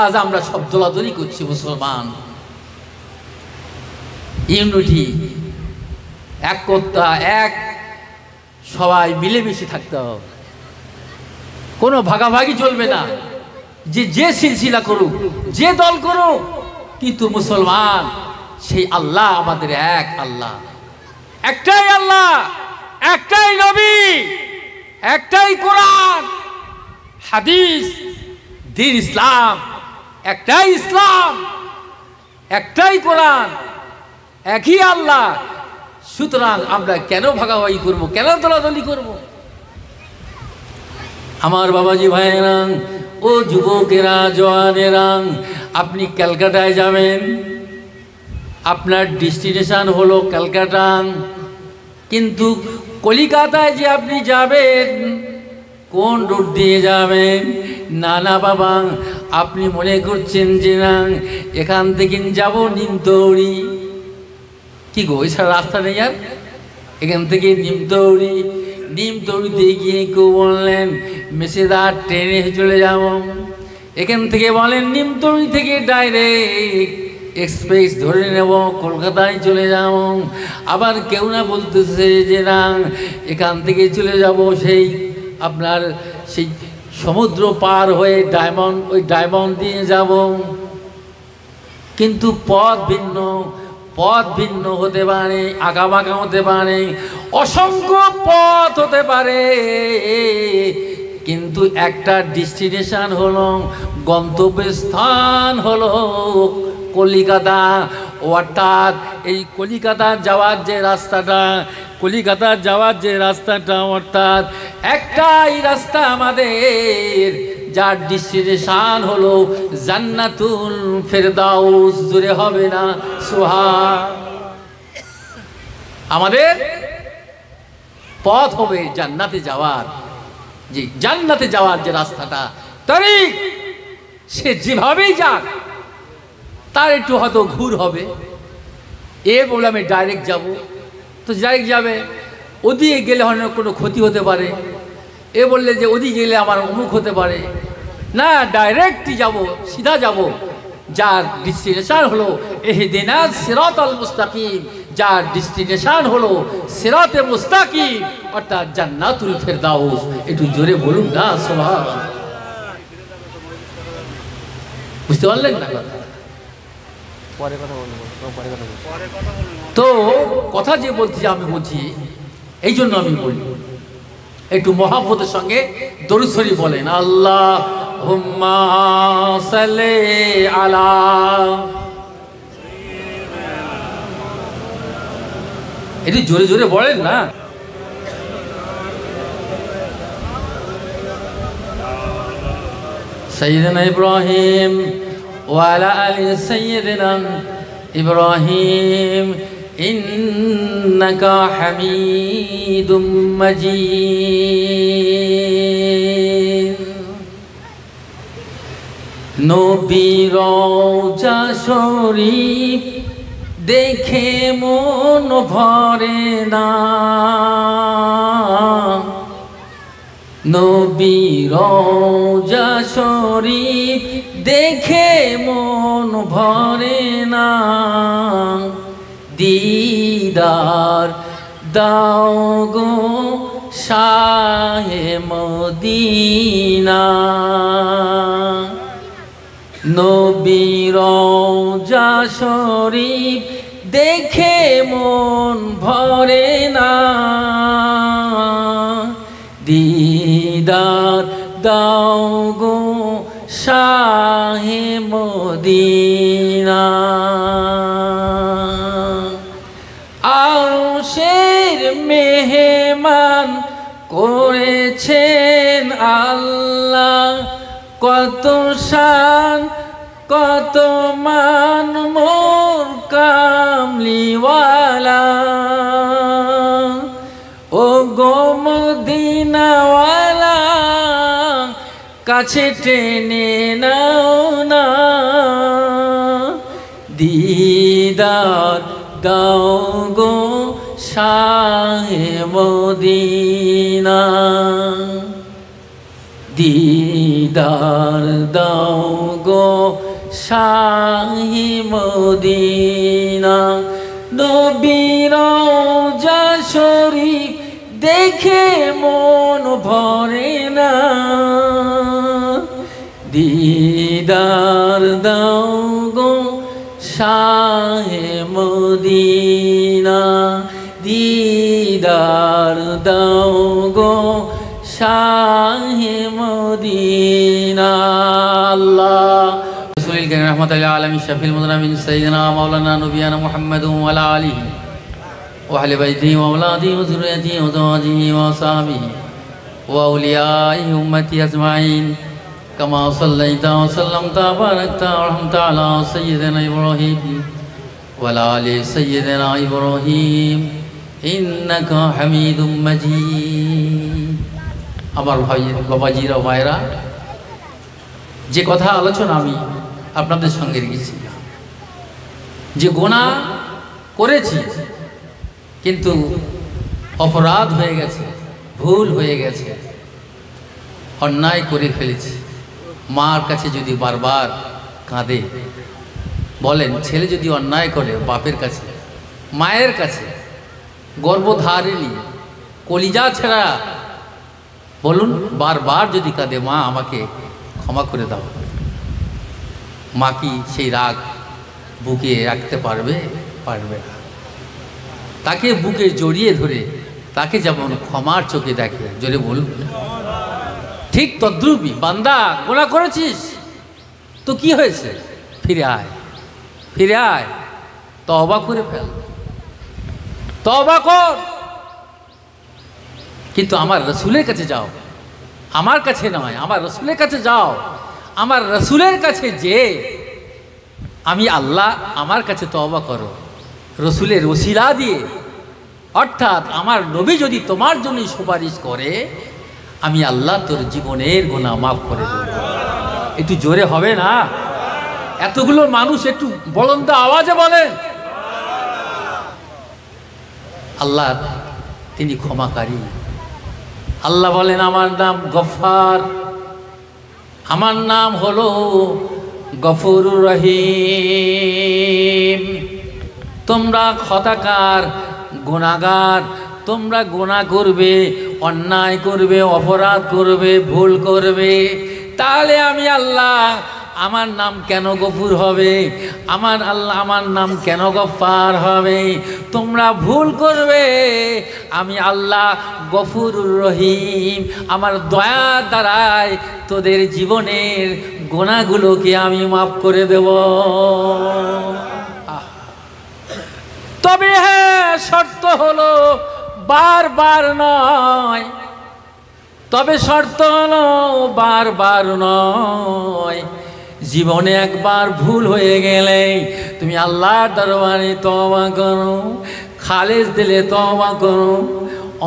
আজ আমরা সব দলাদলি করছি মুসলমান। ইউনিটি, একতা, এক সবাই মিলেমিশে থাকতে হবে, কোনো ভাগাভাগি চলবে না। যে সিলসিলা করুক, যে দল করুক, কিন্তু মুসলমান সেই আল্লাহ আমাদের এক আল্লাহ, একটাই আল্লাহ, একটাই নবী, একটাই কোরআন হাদিস, দ্বীন ইসলাম, একটাই ইসলাম, একটাই কোরআন, একই আল্লাহ, সুতরাং আমরা কেন ভাগাভাগি করব, কেন দলাদলি করব? আমার বাবাজি ভাইয়েরা, ও যুবকেরা, জওয়ানেরা, আপনি ক্যালকাটায় যাবেন, আপনার ডেস্টিনেশন হলো ক্যালকাটা, কিন্তু কলিকাতায় যে আপনি যাবেন কোন রুট দিয়ে যাবেন? না না বাবা, আপনি মনে করছেন যে না এখান থেকে যাব নিমতৌড়ি। কি গো, এছাড়া রাস্তা নেই আর? এখান থেকে নিমতৌড়ি, নিমতৌড়িতে গিয়ে কেউ বললেন মেসেদার ট্রেনে চলে যাব। এখান থেকে বলেন নিমতৌড়ি থেকে ডাইরেক্ট এক্সপ্রেস ধরে নেব, কলকাতায় চলে যাব। আবার কেউ না বলতেছে যে না এখান থেকে চলে যাব সেই আপনার সেই সমুদ্র পার হয়ে ডায়মন্ড, ওই ডায়মন্ড দিয়ে যাব। কিন্তু পথ ভিন্ন হতে পারে, আঁকাবাঁকা হতে পারে, অসংখ্য পথ হতে পারে, কিন্তু একটা ডেস্টিনেশন হলো, গন্তব্যস্থান হলো কলিকাতা। অর্থাৎ এই কলিকাতা যাওয়ার যে রাস্তাটা, অর্থাৎ একটাই রাস্তা আমাদের, যার ডেস্টিনেশন হলো জান্নাতুল ফেরদাউস। জোরে হবে না সুবহান? আমাদের পথ হবে জান্নাতে যাওয়ার, যে জান্নাতে যাওয়ার যে রাস্তাটা, তারিখ সে যেভাবেই যাক তার একটু হয়তো ঘুর হবে। এ বলে আমি ডাইরেক্ট যাব, তো ডাইরেক্ট যাবে, ওদিকে গেলে হয়তো কোনো ক্ষতি হতে পারে, এ বললে যে ওদিকে গেলে আমার অমুক হতে পারে। না, ডাইরেক্টই যাব, সিধা যাব, যার ডেস্টিনেশন হলো ইহদিনাস সিরাতাল মুস্তাকিম, যার ডেস্টিনেশন হলো সিরাতে মুস্তাকিম, অর্থাৎ জান্নাতুল ফেরদাউস। একটু জোরে বলুন না সুবহানাল্লাহ। বুঝতে পারলেন না কথা? তো কথা যে বলছি, আমি বলছি এই জন্য আমি বলি, একটু মহাব্বতের সঙ্গে দরুদ শরীফ বলেন, আল্লাহুম্মা সাল্লি আলা। একটু জোরে জোরে বলেন না। সাইয়্যিদানা ইব্রাহিম ওয়া আলা আলি সাইয়্যিদিনা ইব্রাহিম ইন্নাকা হামিদুম মাজিদ। নবীর রওজা শরীফ দেখে মন ভরে না, নবীর রওজা শরীফ দেখে মন ভরে না। দিদার দাও গো শাহে মদিনা, নবীর রওজা শরীফ দেখে মন ভরে না। দিদার দাও গো শাহে মদিনা। আরশের মেহমান করেছেন আল্লাহ, কত শান কত মান মোর কামলিওয়ালা। ও গো মদিনাওয়ালা, কাছে টেনে নাও না। দিদার দাও গো শাহে মদিনা, দিদার দাও গো শাহে মদিনা। নবীর রওজা শরীফ দেখে মন ভরে না। দিদার দাও গো শাহে মদিনা, দিদার দাও গো শাহে মদিনা। আল্লাহ রসুলিল কারীম রাহমাতুল আলামিন শাফিল মুযনামিন সাইয়্যিদিনা মাওলানা নবিয়ানা মুহাম্মাদুন ওয়া আলা আলিহি ওয়া আহলি বাইতিহি ওয়া আওলাদিহি ওয়া যুররিয়াতিহি ওয়া যাওয়াজিহি ওয়া আসহাবিহি ওয়া আউলিয়াইহি উম্মতি আজমাইন কামা সাল্লাইতা ওয়া সাল্লামতা ওয়া বারাকতা ওয়া রাহমতা আলা সাইয়্যিদিনা ইব্রাহিম ওয়া আলা আলি সাইয়্যিদিনা ইব্রাহিম ইন্নাকা হামিদুম মাজিদ। আমার ভাই বাবাজিরা ভাইরা, যে কথা আলোচনা আমি আপনাদের সঙ্গে রেখেছি, যে গুনাহ করেছি কিন্তু অপরাধ হয়ে গেছে, ভুল হয়ে গেছে, অন্যায় করে ফেলেছি। মার কাছে যদি বারবার কাঁদে, বলেন ছেলে যদি অন্যায় করে বাপের কাছে, মায়ের কাছে, গর্ভধারিণী কলিজা ছেড়া, বলুন বারবার যদি কাঁদে, মা আমাকে ক্ষমা করে দাও, মা কি সেই রাগ বুকে রাখতে পারবে? পারবে না। তাকে বুকে জড়িয়ে ধরে তাকে যেমন ক্ষমার চোখে দেখে, জোরে বলুন। ঠিক তদ্রূপই বান্দা, গুনাহ করেছিস তো কি হয়েছে? ফিরে আয়, ফিরে আয়, তওবা করে ফেল, তওবা কর। কিন্তু আমার রসুলের কাছে যাও, আমার কাছে নয়, আমার রসুলের কাছে যাও। আমার রসুলের কাছে যে আমি আল্লাহ, আমার কাছে তওবা করো রসুলের ওসিলা দিয়ে, অর্থাৎ আমার নবী যদি তোমার জন্য সুপারিশ করে, আমি আল্লাহ তোর জীবনের গুনাহ মাফ করে দেব। একটু জোরে হবে না? এতগুলো মানুষ একটু বলন্দ আওয়াজে বলেন। আল্লাহ তিনি ক্ষমাকারী। আল্লাহ বলেন আমার নাম গফফার, আমার নাম হলো গফুরুর রহিম। তোমরা খতাকার, গুনাহগার, তোমরা গুনাহ করবে, অন্যায় করবে, অপরাধ করবে, ভুল করবে, তাহলে আমি আল্লাহ আমার নাম কেন গফুর হবে? আমার আল্লাহ আমার নাম কেন গফফার হবে? তোমরা ভুল করবে, আমি আল্লাহ গফুরুর রহিম, আমার দয়া দ্বারায় তোদের জীবনের গুনাহগুলোকে আমি মাফ করে দেব। তবে হ্যাঁ, শর্ত হলো বারবার নয়, তবে শর্ত হলো বারবার নয়। জীবনে একবার ভুল হয়ে গেলে তুমি আল্লাহর দরবারে তওবা করো, খালেস দিলে তওবা করো,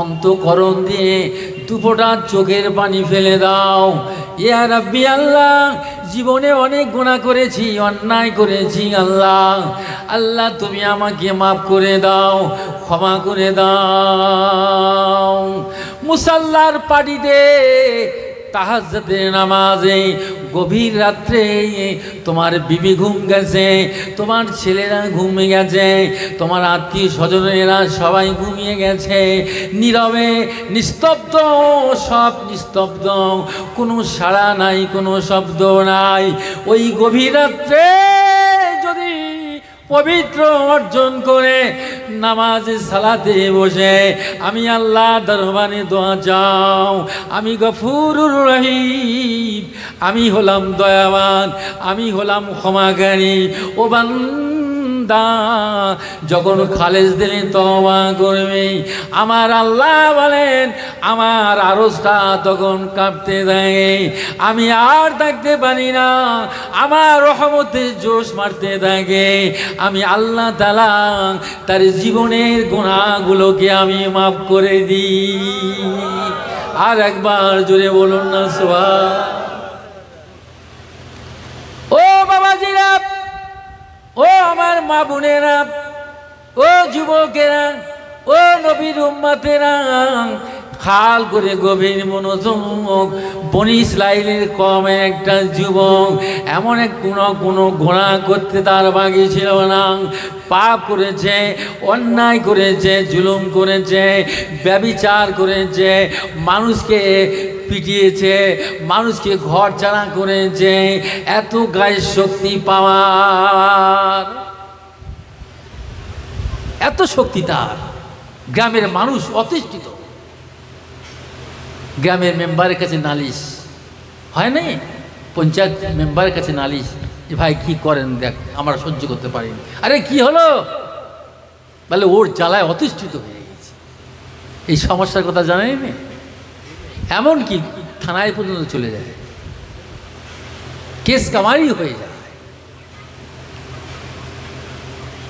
অন্তঃকরণ দিয়ে দুফোঁটা চোখের পানি ফেলে দাও। ইয়া রাব্বি আল্লাহ, জীবনে অনেক গুনাহ করেছি, অন্যায় করেছি, আল্লাহ আল্লাহ তুমি আমাকে মাফ করে দাও, ক্ষমা করে দাও। মুসাল্লার পাটিতে তাহাজ্জুদের নামাজে গভীর রাত্রে তোমার বিবি ঘুম গেছে, তোমার ছেলেরা ঘুমিয়ে গেছে, তোমার আত্মীয় স্বজনেরা সবাই ঘুমিয়ে গেছে, নীরবে নিস্তব্ধ, সব নিস্তব্ধ, কোনো সাড়া নাই, কোনো শব্দ নাই। ওই গভীর রাত্রে যদি পবিত্র অর্জন করে নামাজে সালাতে বসে আমি আল্লাহ দরবারে দোয়া চাও, আমি গফুরুর রহিম, আমি হলাম দয়াবান, আমি হলাম ক্ষমাকারী। ও বান্দা যখন খালেস দিলে তওবা করবে, আমার আল্লাহ বলেন আমার আরশটা তখন কাঁপতে থাকে, আমি আর থাকতে পারি না, আমার রহমতের জোশ মারতে থাকে। আমি আল্লাহ তাআলা তার জীবনের গুনাহগুলোকে আমি মাফ করে দিই। আর একবার জোরে বলুন না সুবহান। ও বাবাজিরা, ও আমার মা বোনেরা, ও যুবকেরা, ও নবীর উম্মতেরা, খাল করে গভীর মনোযোগ। বনি ইসরাইলের কমে একটা যুবক এমন এক কোনো গুনাহ করতে তার বাকি ছিল না, পাপ করেছে, অন্যায় করেছে, জুলুম করেছে, ব্যভিচার করেছে, মানুষকে পিটিয়েছে, মানুষকে ঘর ছাড়া করেছে। এত গায়ের শক্তি পাওয়ার, এত শক্তি তার, গ্রামের মানুষ অতিষ্ঠিত। গ্রামের মেম্বারের কাছে নালিশ হয় নাই, পঞ্চায়েত মেম্বারের কাছে নালিশ, যে ভাই কি করেন, দেখ আমরা সহ্য করতে পারি না। আরে কি হলো? বলে ওর জ্বালায় অতিষ্ঠিত হয়ে গেছে। এই সমস্যার কথা জানেন না, এমন কি থানায় পর্যন্ত চলে যায়, কেস কামারি হয়ে যায়।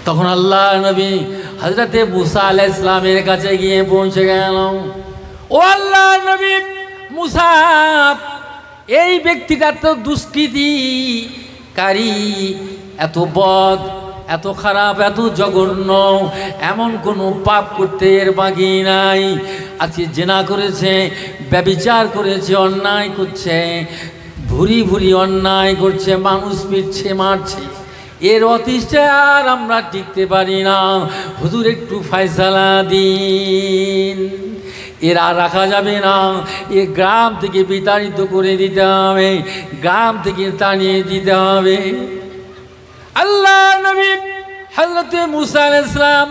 তখন আল্লাহ নবী হযরতে মুসা আলাইহিস সালামের কাছে গিয়ে পৌঁছে গেল। ও আল্লাহ নবী মুসা, এই ব্যক্তিটা তো দুষ্কৃতিকারী, এত বদ, এত খারাপ, এত জঘন্য, এমন কোনো পাপ করতে এর বাকি নাই। আজকে জেনা করেছে, ব্যভিচার করেছে, অন্যায় করছে, ভুরি ভুরি অন্যায় করছে, মানুষ পিটছে, মারছে। এর অতিষ্ঠে আর আমরা টিকতে পারি না, হুজুর একটু ফয়সালা দিন, এর আর রাখা যাবে না, এ গ্রাম থেকে বিতাড়িত করে দিতে হবে, গ্রাম থেকে তাড়িয়ে দিতে হবে। আল্লাহ নবী হযরতে মুসা আলাইহিস সালাম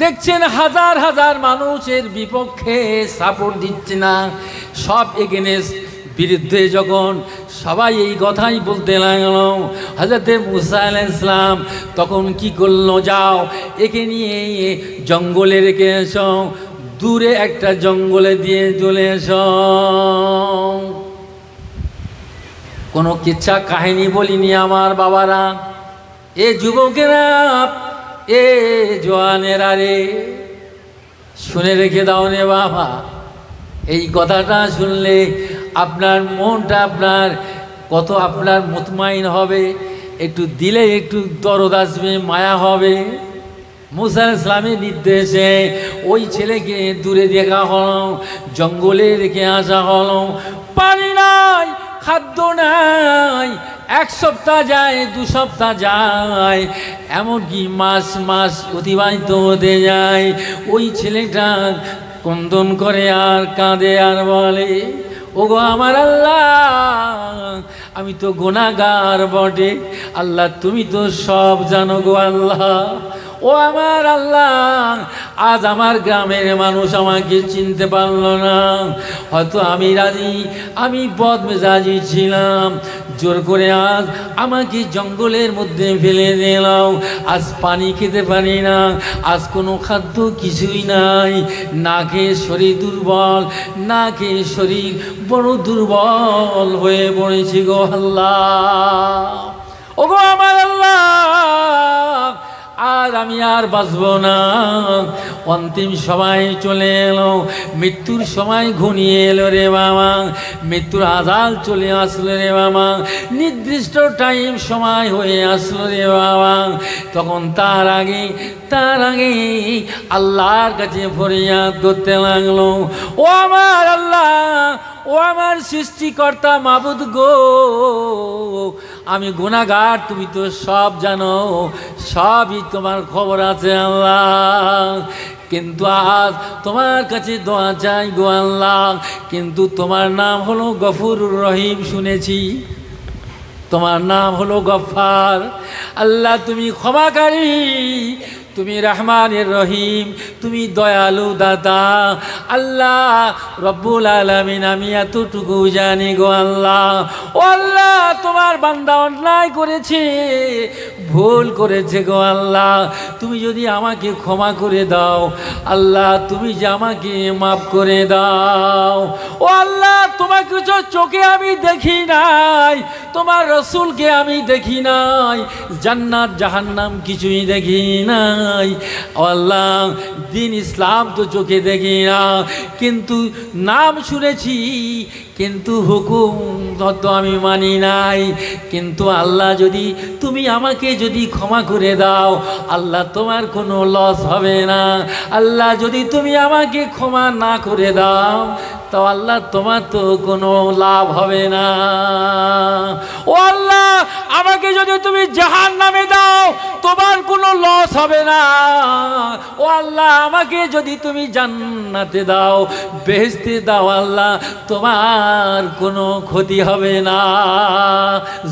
দেখছেন হাজার হাজার মানুষের বিপক্ষে সাপোর্ট দিচ্ছে না, সব এগেনস্ট, বিরুদ্ধে। যখন সবাই এই কথাই বলতে লাগলো, হযরতে মুসা আলাইহিস সালাম তখন কি করলো, যাও একে নিয়ে জঙ্গলে রেখে এসো, দূরে একটা জঙ্গলে দিয়ে চলে এসো। কোনো কিচ্ছা কাহিনী বলিনি আমার বাবারা, এ যুবকেরা, এ জওয়ানেরা রে, শুনে রেখে দাও রে বাবা। এই কথাটা শুনলে আপনার মনটা আপনার কত আপনার মুতমাইন হবে, একটু দিলে একটু দরদ আসবে, মায়া হবে। মুসা আলাইহিস সালামের নির্দেশে ওই ছেলেকে দূরে দেখা হলো, জঙ্গলে রেখে আসা হলো। পানি নাই, খাদ্য নাই, 1 সপ্তাহ যায়, 2 সপ্তাহ যায়, এমনকি মাস মাস অতিবাহিত হতে যায়। ওই ছেলেটা ক্রন্দন করে আর কাঁদে আর বলে, ওগো আমার আল্লাহ, আমি তো গুনাহগার বটে, আল্লাহ তুমি তো সব জানো গো আল্লাহ। ও আমার আল্লাহ, আজ আমার গ্রামের মানুষ আমাকে চিনতে পারলো না, হয়তো আমি বদমেজাজি ছিলাম, জোর করে আজ আমাকে জঙ্গলের মধ্যে ফেলে দিলাম, আজ পানি খেতে পারি না, আজ কোনো খাদ্য কিছুই নাই, না খেয়ে শরীর দুর্বল, না খেয়ে শরীর বড় দুর্বল হয়ে পড়েছি গো আল্লাহ। ও গো আমার আল্লাহ, আর আমি আর বাঁচব না। অন্তিম সময় চলে এলো, মৃত্যুর সময় ঘনিয়ে এলো রে বাবা, মৃত্যুর আজাল চলে আসলো রে বাবা, নির্দিষ্ট টাইম সময় হয়ে আসলো রে বাবা। তখন তার আগে আল্লাহর কাছে ফরিয়াদ করতে লাগলো, ও আমার আল্লাহ, ও আমার সৃষ্টিকর্তা মাবুদ গো, আমি গুনাহগার, তুমি তো সব জানো, সবই তোমার খবর আছে আল্লাহ, কিন্তু আজ তোমার কাছে দোয়া চাই গো আল্লাহ। কিন্তু তোমার নাম হলো গফুরুর রহিম, শুনেছি তোমার নাম হলো গফফার। আল্লাহ তুমি ক্ষমাকারী, তুমি রহমানের রহিম, তুমি দয়ালু দাতা। আল্লাহ রব্বুল আলামিন, আমি এতটুকু জানি গো আল্লাহ, ও আল্লাহ তোমার বান্দা অন্যায় করেছে, ভুল করেছে গো আল্লাহ, তুমি যদি আমাকে ক্ষমা করে দাও, আল্লাহ তুমি যে আমাকে মাফ করে দাও। ও আল্লাহ তোমাকে চোখে আমি দেখি নাই, তোমার রসুলকে আমি দেখি নাই, জান্নাত জাহান্নাম কিছুই দেখি নাই, ও আল্লাহ দিন ইসলাম তো চোখে দেখি না, কিন্তু নাম শুনেছি, কিন্তু হুকুম তো আমি মানি নাই। কিন্তু আল্লাহ যদি তুমি আমাকে যদি ক্ষমা করে দাও, আল্লাহ তোমার কোনো লস হবে না। আল্লাহ যদি তুমি আমাকে ক্ষমা না করে দাও, তো আল্লাহ তোমার তো কোনো লাভ হবে না। ও আল্লাহ আমাকে যদি তুমি জাহান্নামে দাও, তোমার কোনো লস হবে না। ও আল্লাহ আমাকে যদি তুমি জান্নাতে দাও, বেহেশতে দাও, আল্লাহ তোমার কোনো ক্ষতি হবে না।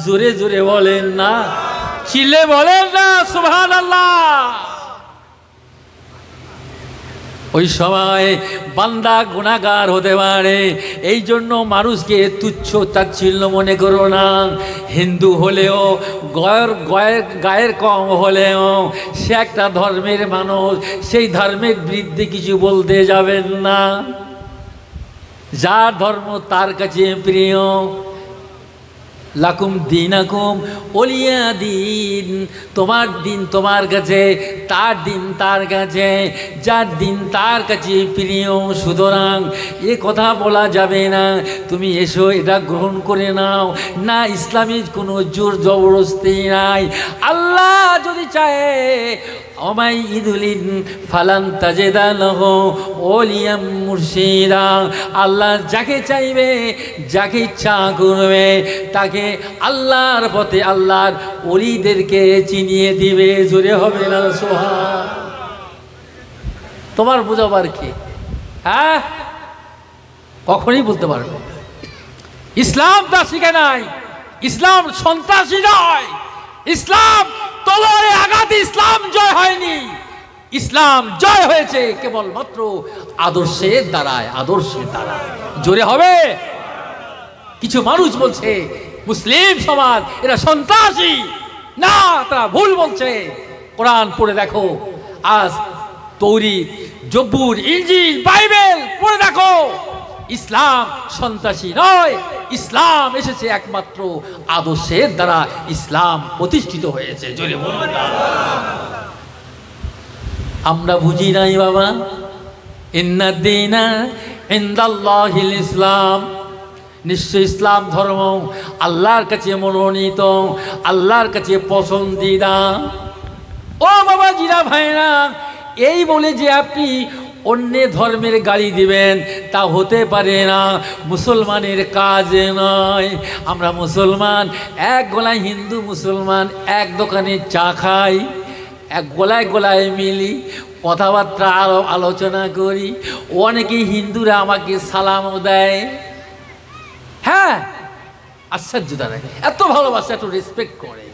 জোরে জোরে বলেন না, চিল্লে বলেন না সুবহানাল্লাহ। ওই সময় বান্দা গুনাহগার হতে পারে। এই জন্য মানুষকে তুচ্ছ তাচ্ছিল্য মনে করো না। হিন্দু হলেও গায়ের কম হলেও সে একটা ধর্মের মানুষ, সেই ধর্মের বিরুদ্ধে কিছু বলতে যাবেন না। যার ধর্ম তার কাছে প্রিয়। লাকুম দিনাকুম ওলিয়া দিন, তোমার দিন তোমার কাছে, তার দিন তার কাছে, যার দিন তার কাছে প্রিয়। সুতরাং এ কথা বলা যাবে না তুমি এসো এটা গ্রহণ করে নাও না, ইসলামের কোনো জোর জবরদস্তি নাই। আল্লাহ যদি চায় ওমাই ইদুলিন ফালান তাজেদা লহ ওলিয়াম মুর্শিদা, আল্লাহ যাকে চাইবে যাকে ইচ্ছা করবে তাকে আল্লাহর পথে আল্লাহর ওলিদেরকে চিনিয়ে দিবে। জোরে হবে না সুবহান। তোমার বুঝাবার কি? হ্যাঁ, কখনই বলতে পারবে ইসলাম তা শিখে নাই। ইসলাম সন্ত্রাসী নয়। ইসলাম তলোয়ারে আঘাতে ইসলাম জয় হয়নি। ইসলাম জয় হয়েছে কেবলমাত্র আদর্শের দ্বারায়, আদর্শের দ্বারা। জোরে হবে। কিছু মানুষ বলছে মুসলিম সমাজ এরা সন্ত্রাসী, না, তারা ভুল বলছে। কোরআন পড়ে দেখো, আজ তৌরাত, জবুর, ইনজিল, বাইবেল পড়ে দেখো। ইসলাম সন্ত্রাসী নয়। ইসলাম এসেছে একমাত্র আদর্শের দ্বারা ইসলাম প্রতিষ্ঠিত হয়েছে। জোরে বলুন। আমরা বুঝি নাই বাবা। ইন্না দীনা ইনদাল্লাহিল ইসলাম, নিশ্চয় ইসলাম ধর্ম আল্লাহর কাছে মনোনীত, আল্লাহর কাছে পছন্দিদা। ও বাবা জিরা ভাইরা, এই বলে যে আপনি অন্য ধর্মের গালি দিবেন তা হতে পারে না। মুসলমানের কাজ নয়। আমরা মুসলমান, এক গলায় হিন্দু মুসলমান এক দোকানে চা খাই, এক গলায় গলায় মিলি, কথাবার্তা আলোচনা করি। অনেকে হিন্দুরা আমাকে সালামও দেয়। হ্যাঁ, আশ্চর্য তারা এত ভালোবাসে, এত রেসপেক্ট করে।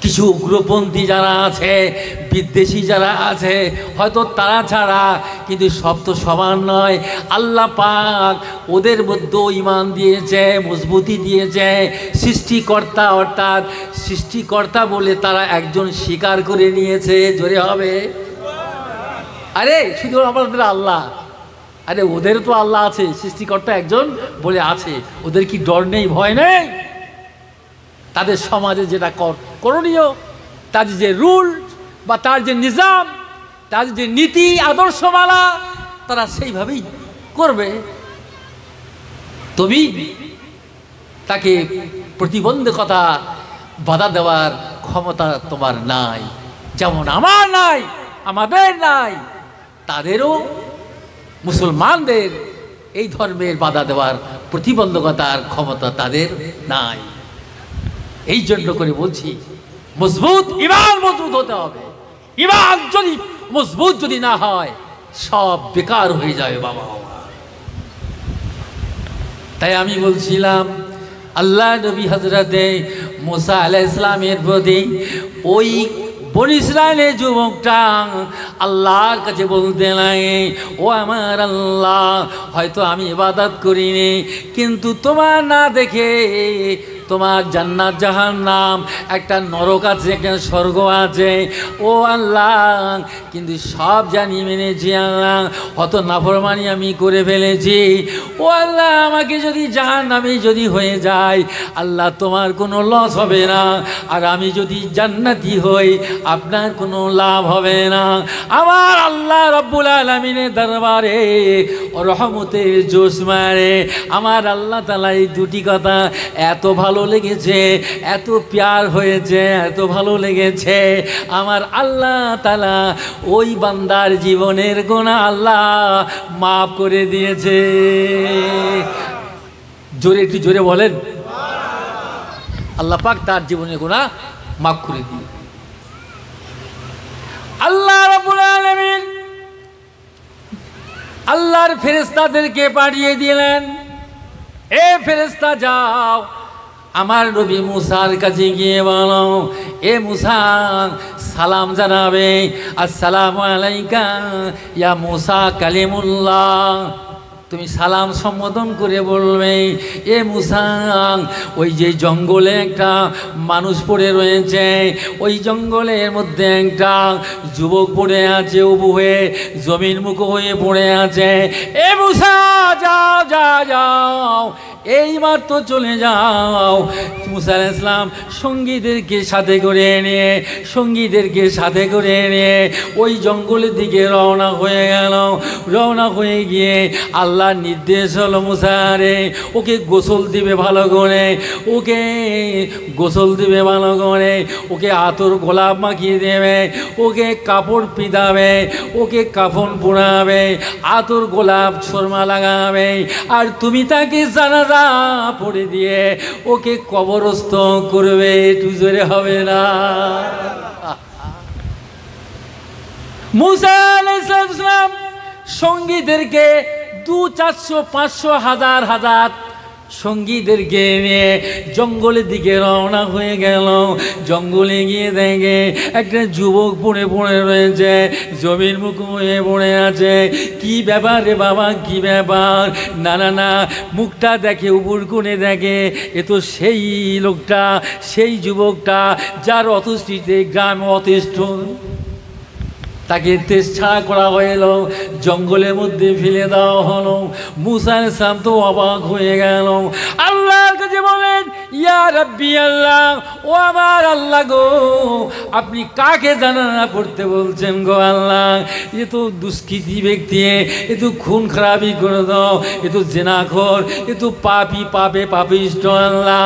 কিছু উগ্রপন্থী যারা আছে, বিদ্বেষী যারা আছে, হয়তো তারা ছাড়া, কিন্তু সব তো সমান নয়। আল্লাহ পাক ওদের মধ্যেও ঈমান দিয়েছে, মজবুতি দিয়েছে। সৃষ্টিকর্তা অর্থাৎ সৃষ্টিকর্তা বলে তারা একজন স্বীকার করে নিয়েছে। জোরে হবে। আরে শুধু আমাদের আল্লাহ, আরে ওদের তো আল্লাহ আছে, সৃষ্টিকর্তা একজন বলে আছে। ওদের কি ডর নেই, ভয় নেই? তাদের সমাজে যেটা করণীয়, তাদের যে রুল বা তার যে নিজাম, তার যে নীতি আদর্শমালা, তারা সেইভাবেই করবে। তুমি তাকে প্রতিবন্ধকতা বাধা দেওয়ার ক্ষমতা তোমার নাই। যেমন আমার নাই, আমাদের নাই, তাদেরও, মুসলমানদের এই ধর্মের বাধা দেওয়ার প্রতিবন্ধকতার ক্ষমতা তাদের নাই। এই জন্য করে বলছি মজবুত ঈমান মজবুত হতে হবে। ঈমান যদি মজবুত যদি না হয় সব বেকার হয়ে যাবে বাবা। তাই আমি বলছিলাম আল্লাহ নবী হযরতে মুসা আলাইহিস সালামের প্রতি ওই বনী ইসরাইলের যুবকটা আল্লাহর কাছে বলতে লাগে, ও আমার আল্লাহ, হয়তো আমি ইবাদত করিনি, কিন্তু তোমার না দেখে তোমার জান্নাত জাহান্নাম, একটা নরক আছে, একটা স্বর্গ আছে। ও আল্লাহ, কিন্তু সব জানি মেনেছি আল্লাহ, অত নাফরমানি আমি করে ফেলেছি। ও আল্লাহ, আমাকে যদি জাহান্নামে যদি হয়ে যায় আল্লাহ তোমার কোনো লস হবে না, আর আমি যদি জান্নাতি হই আপনার কোনো লাভ হবে না। আমার আল্লাহ রব্বুল আলামিনের দরবারে রহমতের জোশ মারে। আমার আল্লাহ তাআলা এই দুটি কথা এত ভালো লেগেছে, এত প্যার হয়েছে, এত ভালো লেগেছে। আমার আল্লাহ তাআলা ওই বান্দার জীবনের গুনাহ আল্লাহ মাফ করে দিয়েছে। জোরে, একটু জোরে বলেন। আল্লাহ পাক তার জীবনের গুনাহ মাফ করে দিয়ে আল্লাহ রাব্বুল আলামিন আল্লাহর ফেরেশতাদেরকে পাঠিয়ে দিলেন, এ ফেরেশতা যাও আমার নবী মুসার কাছে গিয়ে বলো, এ মুসা সালাম জানাবে, আসসালামু আলাইকা ইয়া মুসা কালিমুল্লাহ। তুমি সালাম সম্বোধন করে বলবে, এ মুসা ওই যে জঙ্গলে একটা মানুষ পড়ে রয়েছে, ওই জঙ্গলের মধ্যে একটা যুবক পড়ে আছে, উবু হয়ে জমির মুখ হয়ে পড়ে আছে। এ মুসা যাও যাও যাও, এইবার তো চলে যাও। মুসা আলাইহিস সালাম সঙ্গীদেরকে সাথে করে নিয়ে ওই জঙ্গলের দিকে রওনা হয়ে গেল। রওনা হয়ে গিয়ে আল্লাহর নির্দেশ হলো, মুসা রে ওকে গোসল দিবে ভালো করে, ওকে আতর গোলাপ মাখিয়ে দেবে, ওকে কাপড় পিঁধাবে, ওকে কাফন পরাবে, আতর গোলাপ সুরমা লাগাবে, আর তুমি তাকে জানাজা পড়ে দিয়ে ওকে কবরস্থ করবে। একটু জোরে হবে না? মুসা আলাইহিস সালাম সঙ্গীদেরকে 200, 400, 500 হাজার সঙ্গীদেরকে নিয়ে জঙ্গলের দিকে রওনা হয়ে গেল। জঙ্গলে গিয়ে দেখে একটা যুবক পড়ে রয়েছে, জমির মুখ হয়ে পড়ে আছে। কি ব্যাপার রে বাবা, কি ব্যাপার? না, মুখটা দেখে, উপর কোণে দেখে, এ তো সেই লোকটা, সেই যুবকটা যার অতুষ্টিতে গ্রামে অতিষ্ঠ, তাকে তেজ ছাড়া করা হলো, জঙ্গলের মধ্যে ফেলে দেওয়া হলো। মুসা আলাইহিস সালাম তো অবাক হয়ে গেল। আল্লাহর কাছে বলেন, ইয়া রাব্বি আল্লাহ, ও আমার আল্লাহ গো, আপনি কাকে জানাজা পড়তে বলছেন গো আল্লাহ? এ তো দুষ্কৃতী ব্যক্তি, এ তো খুন খারাপি করে দাও, এ তো জেনাখোর, এ তো পাপিষ্ট আল্লাহ,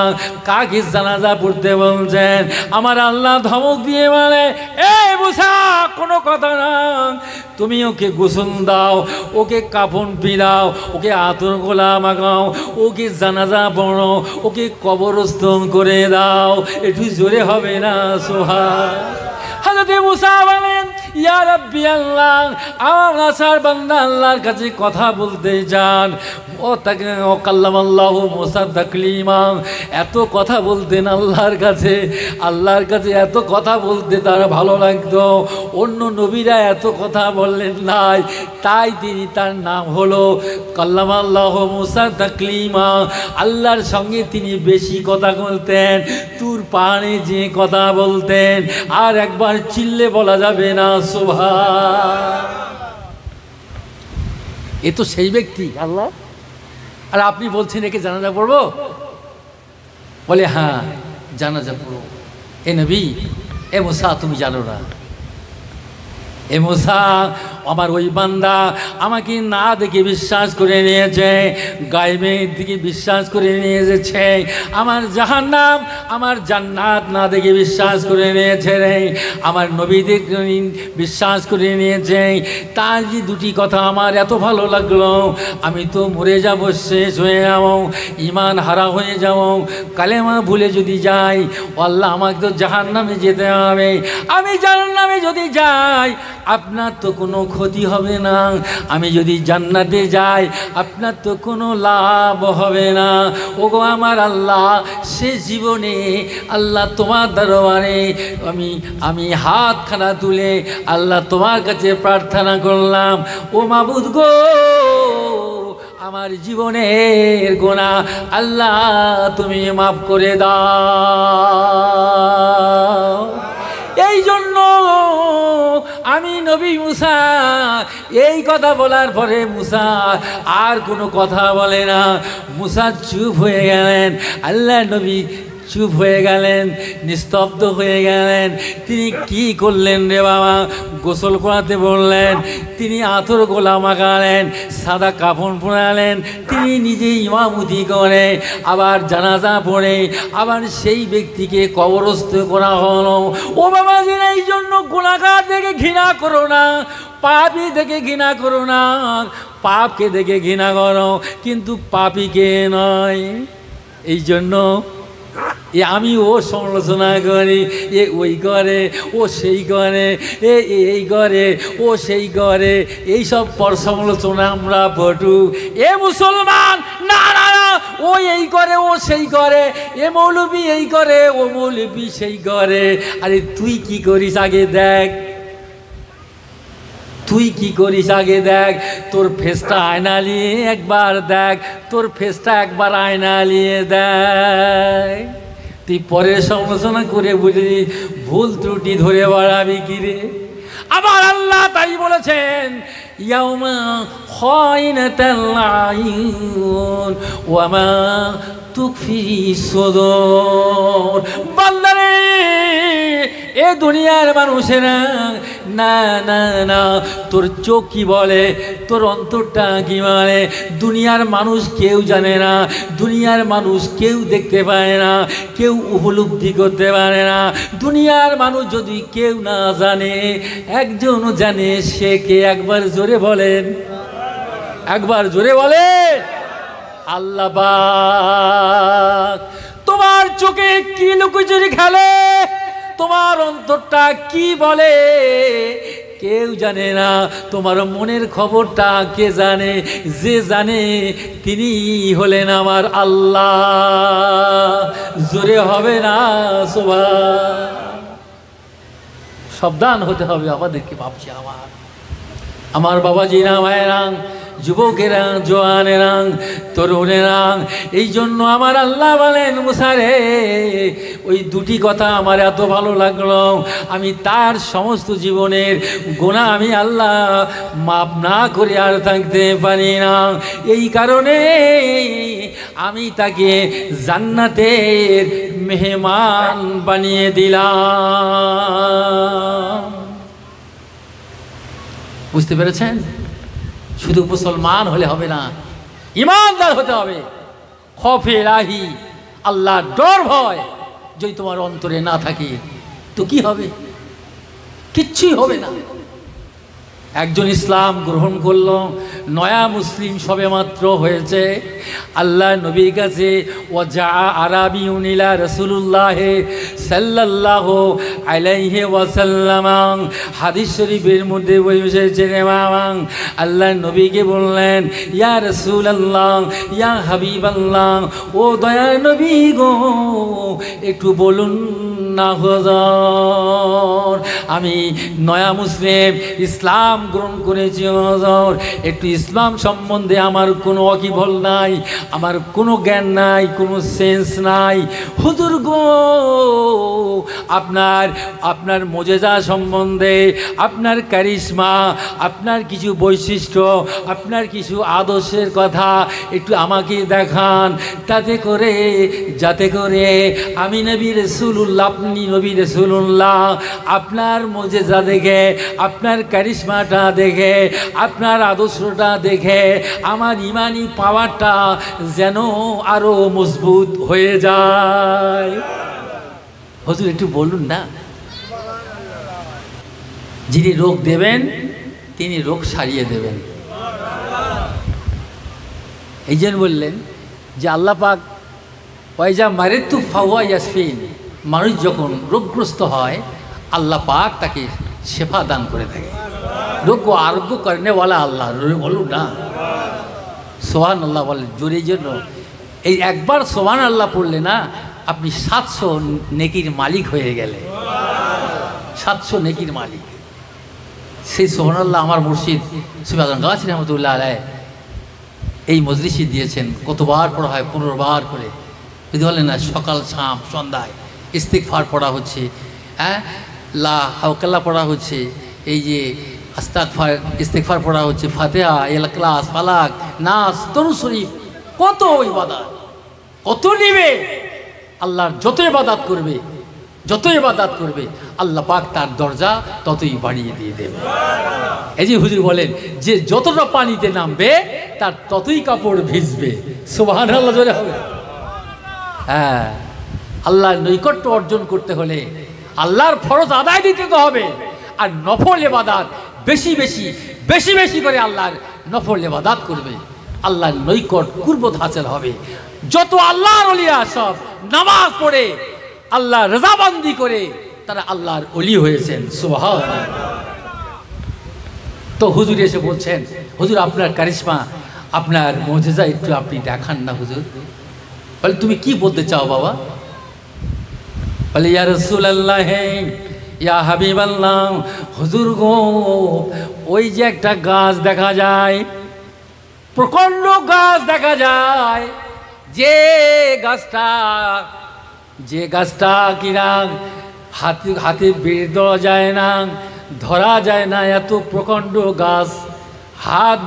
কাকে জানাজা পড়তে বলছেন? আমার আল্লাহ ধমক দিয়ে বলে, এ মুসা, কোনো কথা না, তুমি ওকে গোসল দাও, ওকে কাফন পিরাও, ওকে আতর গোলা মাগাও, ওকে জানাজা পড়ো, ওকে কবরস্থ করে দাও। একটু জোরে হবে না? সুবহান। হযরত মুসা বলেন, ইয়া রাব্বি আল্লাহ, আমার আসার বান্দা আল্লাহর কাছে কথা বলতে যান, ও কাল্লামাল্লাহু মুসা তাকলিমা, এত কথা বলতেন আল্লাহর কাছে এত কথা বলতে তার ভালো লাগতো। অন্য নবীরা এত কথা বললেন নাই, তাই তার নাম হলো কাল্লামাল্লাহু মুসা তাকলিমা। আল্লাহর সঙ্গে তিনি বেশি কথা বলতেন, তুর পাহাড়ে যে কথা বলতেন, আর একবার চিল্লে বলা যাবে না সুবহান। এ তো সেই ব্যক্তি আল্লাহ, আর আপনি বলছেন একে জানাজা পড়বো? বলে হ্যাঁ জানাজা পড়ো। এ নবী, এ মুসা তুমি জানো না, এ মুসা আমার ওই বান্দা আমাকে না দেখে বিশ্বাস করে নিয়েছে, গায়েবের দিকে বিশ্বাস করে নিয়েছে, আমার জাহান্নাম আমার জান্নাত না দেখে বিশ্বাস করে নিয়েছে রে, আমার নবীদের বিশ্বাস করে নিয়েছে। তার যে দুটি কথা আমার এত ভালো লাগলো, আমি তো মরে যাব, শেষ হয়ে যাব, ইমান হারা হয়ে যাব, কালেমা ভুলে যদি যাই, আল্লাহ আমাকে তো জাহান্নামে যেতে হবে। আমি জাহান্নামে যদি যাই আপনার তো কোনো ক্ষতি হবে না, আমি যদি জান্নাতে যাই আপনার তো কোনো লাভ হবে না। ওগো আমার আল্লাহ, সে জীবনে আল্লাহ তোমার দরবারে আমি হাতখানা তুলে আল্লাহ তোমার কাছে প্রার্থনা করলাম, ও মাবুদ গো, আমার জীবনের গুনাহ আল্লাহ তুমি মাফ করে দাও। এই জন্য আমি নবী মুসা এই কথা বলার পরে মুসা আর কোনো কথা বলে না। মুসা চুপ হয়ে গেলেন, আল্লাহ নবী চুপ হয়ে গেলেন, নিস্তব্ধ হয়ে গেলেন। তিনি কি করলেন রে বাবা? গোসল করাতে বললেন, তিনি আতর গোলা মাখালেন, সাদা কাফন পরালেন, তিনি নিজে ইমামতি করে আবার জানাজা পড়ে আবার সেই ব্যক্তিকে কবরস্থ করা হলো। ও বাবা, এই জন্য গুনাহগার দেখে ঘৃণা করো না, পাপী দেখে ঘৃণা করো না, পাপকে দেখে ঘৃণা করো, কিন্তু পাপীকে নয়। এই জন্য আমি ও সমালোচনা করি, এ ওই করে, ও সেই করে, এই করে, ও সেই করে, এইসব পর সমালোচনা আমরা পটু। এ মুসলমান, না না না, ও এই করে ও সেই করে, এ মৌলবি এই করে ও মৌলবি সেই করে। আরে তুই কি করিস আগে দেখ, তুই কি করিস আগে দেখ, তোর ফেসটা আয়না নিয়ে একবার দেখ, তোর ফেসটা একবার আয়না নিয়ে দেখ। তুই পরে সমালোচনা করে বুঝলি ভুল ত্রুটি ধরে বাড়াবি কিরে। আবার আল্লাহ তাই বলেছেন, ইয়াউমা খাইনাতাল আয়ুন ওয়া মা তুখফি সুদূর। বান্দারে এ দুনিয়ার মানুষেরা, না না না, তোর চোখ কি বলে, তোর অন্তরটা কি বলে, দুনিয়ার মানুষ কেউ জানে না, দুনিয়ার মানুষ কেউ দেখতে পায় না, কেউ উপলব্ধি করতে পারে না। দুনিয়ার মানুষ যদি কেউ না জানে, একজন জানে, সে কে? একবার জোরে বলেন, একবার জোরে বলেন, আল্লাহ পাক। তোমার চোখে কি লুকোচুরি খেলে, তোমার অন্তরটা কি বলে, কেউ জানে না। তোমার মনের খবরটা কে জানে? যে জানে তিনি হলেন আমার আল্লাহ। জোরে হবে না সুবহান। সাবধান হতে হবে আমাদেরকে। ভাবছি আমার বাবাজিরা, মায়েরা, যুবকেরা, জওয়ানেরা, তরুণেরা, এই জন্য আমার আল্লাহ বলেন, মুসা রে, ওই দুটি কথা আমার এত ভালো লাগলো, আমি তার সমস্ত জীবনের গুনাহ আমি আল্লাহ মাপ না করে আর থাকতে পারি না। এই কারণে আমি তাকে জান্নাতের মেহমান বানিয়ে দিলাম। বুঝতে পেরেছেন? শুধু মুসলমান হলে হবে না, ঈমানদার হতে হবে। খৌফে ইলাহি, আল্লাহর ডর ভয় যদি তোমার অন্তরে না থাকে তো কি হবে? কিচ্ছুই হবে না। একজন ইসলাম গ্রহণ করল, নয়া মুসলিম সবে মাত্র হয়েছে, আল্লাহ নবীর কাছে ওয়াজা আরাবিউন ইলা রাসূলুল্লাহ সাল্লাল্লাহু আলাইহি ওয়াসাল্লাম, হাদিস শরীফের মধ্যে বলেছেন, আল্লাহ নবীকে বললেন, ইয়া রাসূলুল্লাহ, ইয়া হাবিবাল্লাহ, ও দয়ার নবী গো, একটু বলুন না হুজুর, আমি নয়া মুসলিম, ইসলাম গ্রহণ করেছি হুজুর, একটু ইসলাম সম্বন্ধে আমার কোনো ওয়াকিবহল নাই, আমার কোনো জ্ঞান নাই, কোনো সেন্স নাই। হুজুর গো, আপনার মুজিজা সম্বন্ধে, আপনার কারিশমা, আপনার কিছু বৈশিষ্ট্য, আপনার কিছু আদর্শের কথা একটু আমাকে দেখান, যাতে করে আমি নবী রাসূলুল্লাহ, আপনি নবী রাসূলুল্লাহ, আপনার মুজিজা দেখে, আপনার কারিশমাটা দেখে, আপনার আদর্শটা দেখে আমার ইমানি পাওয়ারটা যেন আরো মজবুত হয়ে যায়। হুজুর একটু বলুন না। যিনি রোগ দেবেন তিনি রোগ সারিয়ে দেবেন। এই জন্য বললেন যে আল্লাহ পাক ওয়াইজা মারিতু ফাহুয়া ইয়াসফিন, মানুষ যখন রোগগ্রস্ত হয় আল্লাহ পাক তাকে শেফা দান করে থাকে। রোগ আরোগ্য করেনেওয়ালা আল্লাহ, বলুন না সুবহান আল্লাহ বলেন জোরে। জন্য এই একবার সুবহান আল্লাহ পড়লে না, আপনি 700 নেকির মালিক হয়ে গেলে, 700 নেকির মালিক। সেই সুবহান আল্লাহ আমার মুর্শিদ সুফিয়ান গাছি রহমতুল্লাহ আলাইহি এই মজলিসে দিয়েছেন। কতবার পড়া হয়? 15 বার করে। যদি বলেন না, সকাল শাম সন্ধ্যায় ইস্তিগফার পড়া হচ্ছে, হ্যাঁ, লা হাওকাল্লা পড়া হচ্ছে, এই যে আস্তাগফার ইস্তিগফার পড়া হচ্ছে, ফাতিহা, ইখলাস, ফালাক, নাস, দরুদ শরীফ, কত ইবাদত, কত নিবে। আল্লাহর যত ইবাদত করবে আল্লাহ পাক তার দরজা ততই বাড়িয়ে দিয়ে দেবে। এই যে হুজুর বলেন যে যতটা পানিতে নামবে তার ততই কাপড় ভিজবে। সুবহানাল্লাহ জোরে হবে। হ্যাঁ, আল্লাহর নৈকট্য অর্জন করতে হলে আল্লাহর ফরজ আদায় দিতে তো হবে, আর নফল ইবাদত বেশি বেশি করে আল্লাহর নফল ইবাদত করবে, আল্লাহর নৈকট কুরবত হাসিল হবে। যত আল্লাহর ওলিয়া সব নামাজ পড়ে আল্লাহ রজাবন্দি করে তারা আল্লাহর ওলি হয়েছেন। সুবহানাল্লাহ। তো হুজুর এসে বলছেন, হুজুর আপনার কারিশমা, আপনার মুজিজা একটু আপনি দেখান না হুজুর। বলে তুমি কি বলতে চাও বাবা? বলে ইয়া রাসূলুল্লাহ, ইয়া হাবিবাল্লাহ, হুজুর গো, ওই যে একটা গাছ দেখা যায়, প্রকাণ্ড গাছ দেখা যায়, যে গাছটা কিনা হাতে বের দেওয়া যায় না, ধরা যায় না, এত প্রকাণ্ড গাছ, হাত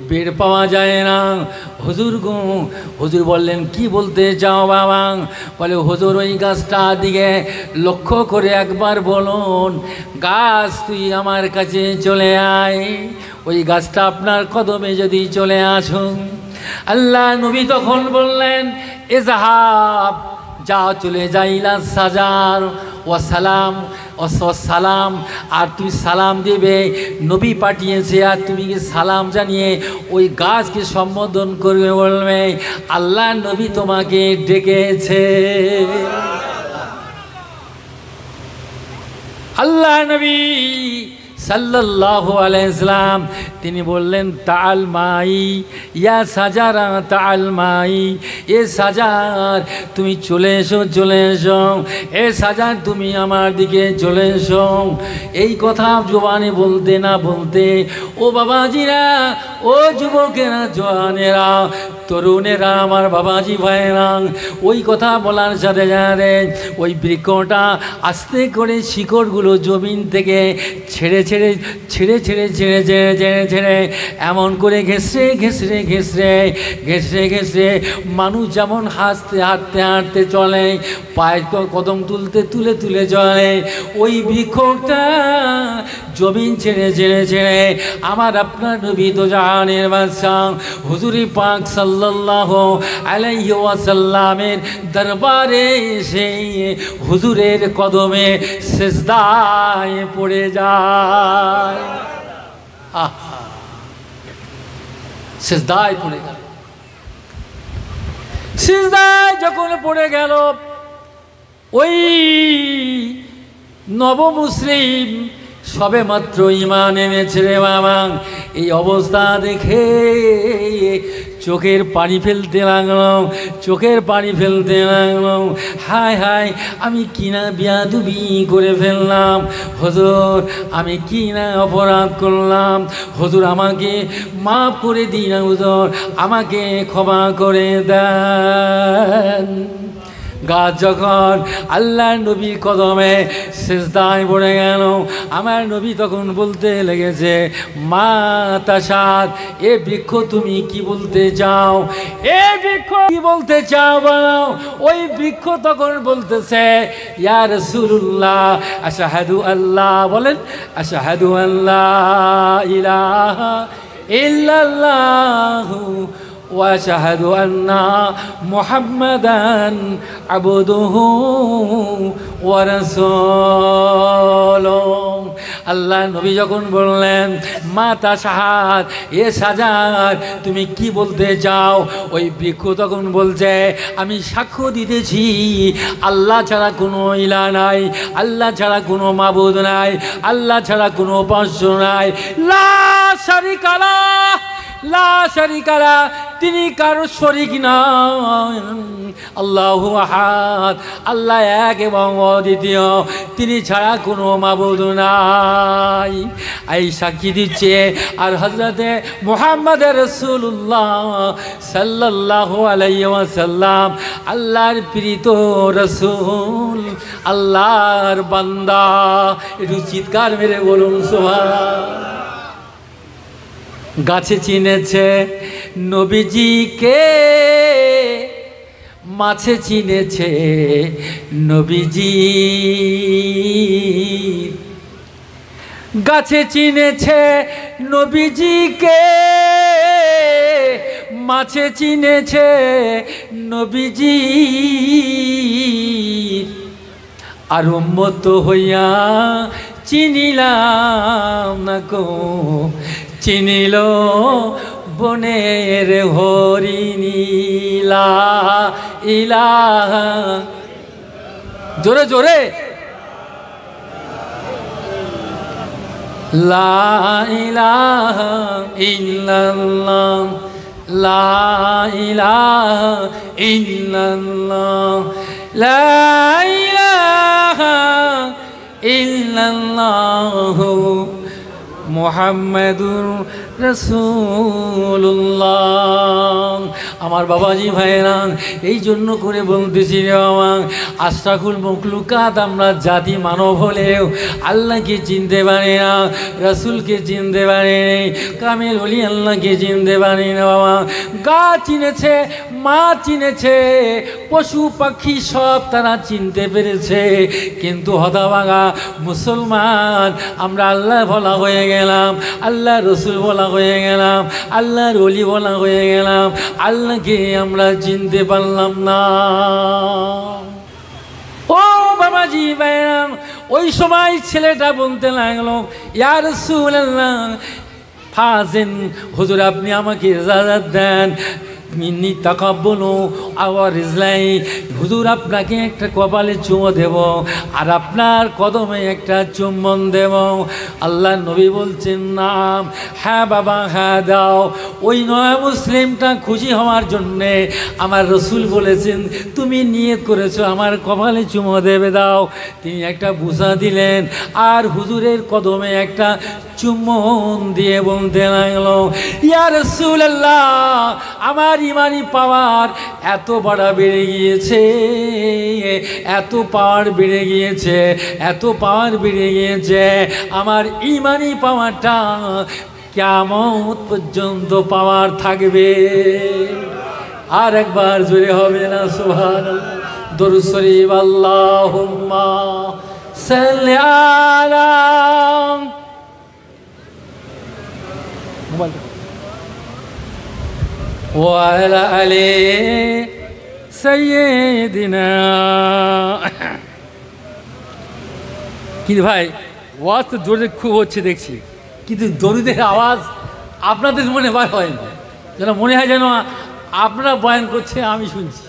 বের পাওয়া যায় না। হুজুর গো, হুজুর বললেন কি বলতে চাও বাবা? বলে হুজুর ওই গাছটা দিকে লক্ষ্য করে একবার বলুন, গাছ তুই আমার কাছে চলে আয়, ওই গাছটা আপনার কদমে যদি চলে আসুন। আল্লাহ নবী তখন বললেন ইযহাব, যা চলে যাইলা সাজার ওয়াসালাম, আর তুমি সালাম দেবে, নবী পাঠিয়েছে, আর তুমি সালাম জানিয়ে ওই গাছকে সম্বোধন করবে, বলবে আল্লাহ নবী তোমাকে ডেকেছে। আল্লাহ নবী সাল্লাল্লাহু আলাইহি সাল্লাম তিনি বললেন তাআল মাই ইয়া সাজারা তাআল মাই, এ সাজার তুমি চলে এসো, চলে এসো, এ সাজার তুমি আমার দিকে চলে এসো। এই কথা জবানে বলতে না বলতে ও বাবাজিরা, ও যুবকেরা, জওয়ানেরা, তরুণেরা, আমার বাবাজি ভাইয়েরা, ওই কথা বলার সাথে সাথে ওই বৃক্ষটা আস্তে করে শিকড়গুলো জমিন থেকে ছেড়ে ছেড়ে ছেড়ে ছেড়ে ছেড়ে ছেড়ে ছেড়ে ছেড়ে এমন করে ঘেঁষড়ে ঘেঁষড়ে ঘেঁষড়ে ঘেঁষড়ে ঘেঁষড়ে মানুষ যেমন হাঁটতে হাঁটতে হাঁটতে চলে, পায়ের কদম তুলতে তুলে তুলে চলে, ওই বৃক্ষটা জমিন ছেড়ে ছেড়ে ছেড়ে আমার আপনার নবী তো জাহানের বাদশাহ হুজুরি পাক সাল্লাল্লাহু আলাইহি ওয়াসাল্লামের দরবারে এসে হুজুরের কদমে সিজদায় পড়ে যায়। সিজদায় পড়ে গেল। সিজদায় যখন পড়ে গেল, ওই নবমুসলিম সবে মাত্র ঈমান এনেছে রে বাবা, এই অবস্থা দেখে চোখের পানি ফেলতে লাগলো, চোখের পানি ফেলতে লাগলো। হায় হায়, আমি কিনা বেয়াদবি করে ফেললাম, হুজুর আমি কিনা অপরাধ করলাম, হুজুর আমাকে মাফ করে দিন, হুজুর আমাকে ক্ষমা করে দেন। গাছ যখন আল্লাহ নবীর কদমে সিজদায় পড়ে গেল, আমার নবী তখন বলতে লেগেছে মা তাশাদ, এ বৃক্ষ তুমি কি বলতে চাও? এ বৃক্ষ কি বলতে চাও বলো? ওই বৃক্ষ তখন বলতেছে ইয়া রাসূলুল্লাহ আশহাদু আল্লাহ, বলেন আশহাদু আল্লাহ ইলাহা ইল্লাল্লাহু وأشهد أن محمدا عبده ورسوله। আল্লাহ নবী যখন বললেন মা তাশহাদ, এ সাজার তুমি কি বলতে চাও? ওই বৃক্ষ তখন বলছে আমি সাক্ষ্য দিতেছি আল্লাহ ছাড়া কোনো ইলাহ নাই, আল্লাহ ছাড়া কোনো মাবুদ নাই, আল্লাহ ছাড়া কোনো উপাস্য নাই, লা শারিকা লাহ, লা শারিকা লাহ, তিনি কারো শরীক নয়, আল্লাহু আহাদ, আল্লাহ এক এবং অদ্বিতীয়, তিনি ছাড়া কোনো মাবুদ নাই। এই সাক্ষী দিচ্ছে। আর হযরতে মুহাম্মদ রাসূলুল্লাহ সাল্লাল্লাহু আলাইহি ওয়াসাল্লাম আল্লাহর প্রীত রাসূল, আল্লাহর বান্দা। একটু চিৎকার মেরে বলুন সুবহানাল্লাহ। গাছে চিনেছে নবীজিকে, মাছে চিনেছে নবীজি, গাছে চিনেছে নবীজিকে, মাছে চিনেছে নবীজি, আর উম্মত হইয়া চিনিলাম না কো, চিনিল বনের হরিণী, লা ইলাহা, জোরে জোরে, লা ইলাহা ইল্লাল্লাহ লা ইলাহা ইল্লাল্লাহ, লা ইলাহা ইল্লাল্লাহ মুহাম্মাদুর রাসূলুল্লাহ। আমার বাবাজি ভাইরা, এই জন্য করে বলতেছি রে বাবা, আশরাফুল মখলুকাত আমরা জাতি মানব হলেও আল্লাহকে চিনতে পারি না, রাসূলকে চিনতে পারি না, কামেল ওলি আল্লাহকে চিনতে পারি না বাবা। গাছ চিনেছে, মা চিনেছে, পশু পাখি সব তারা চিনতে পেরেছে, কিন্তু হতভাগা মুসলমান আমরা আল্লাহ বলা হয়ে গেলাম, আল্লাহ রসুল বলা হয়ে গেলাম, আল্লাহর ওলি বলা হয়ে গেলাম, আল্লাহকে আমরা চিনতে পারলাম না। ও বাবাজি ভাইরাম, ওই সময় ছেলেটা বলতে লাগলো, ইয়া রাসূলুল্লাহ, ফাজেন হুজুর আপনি আমাকে ইজাজত দেন, মিন্নি তাকাব্বালু আওয়ার ইসলাই, হুজুর আপনাকে একটা কপালে চুমো দেব আর আপনার কদমে একটা চুম্বন দেব। আল্লাহ নবী বলছেন নাম, হ্যাঁ বাবা হ্যাঁ দাও। ওই নয়া মুসলিমটা খুশি হওয়ার জন্যে আমার রসুল বলেছেন তুমি নিয়ত করেছো আমার কপালে চুমো দেবে, দাও। তিনি একটা বুঝা দিলেন আর হুজুরের কদমে একটা চুম্বন দিয়ে বলতে লাগলো, ইয়া রাসূলুল্লাহ আমার ইমানি পাওয়ার এত বড় বেড়ে গিয়েছে, এত পাওয়ার বেড়ে গিয়েছে, এত পাওয়ার বেড়ে গিয়েছে, আমার ইমানি পাওয়ারটা কিয়ামত পর্যন্ত পাওয়ার থাকবে। আর একবার জোরে হবে না সুবহানাল্লাহ, দরুদ শরীফ আল্লাহুম্মা সাল্লি আলা ওয়ালা আলি সাইয়্যিদিনা। কিন্তু ভাই ওয়াজ তো জোরে খুব হচ্ছে দেখছি, কিন্তু দরুদের আওয়াজ আপনাদের মনে হয় না, যেন মনে হয় যেন আপনারা বয়ান করছে আমি শুনছি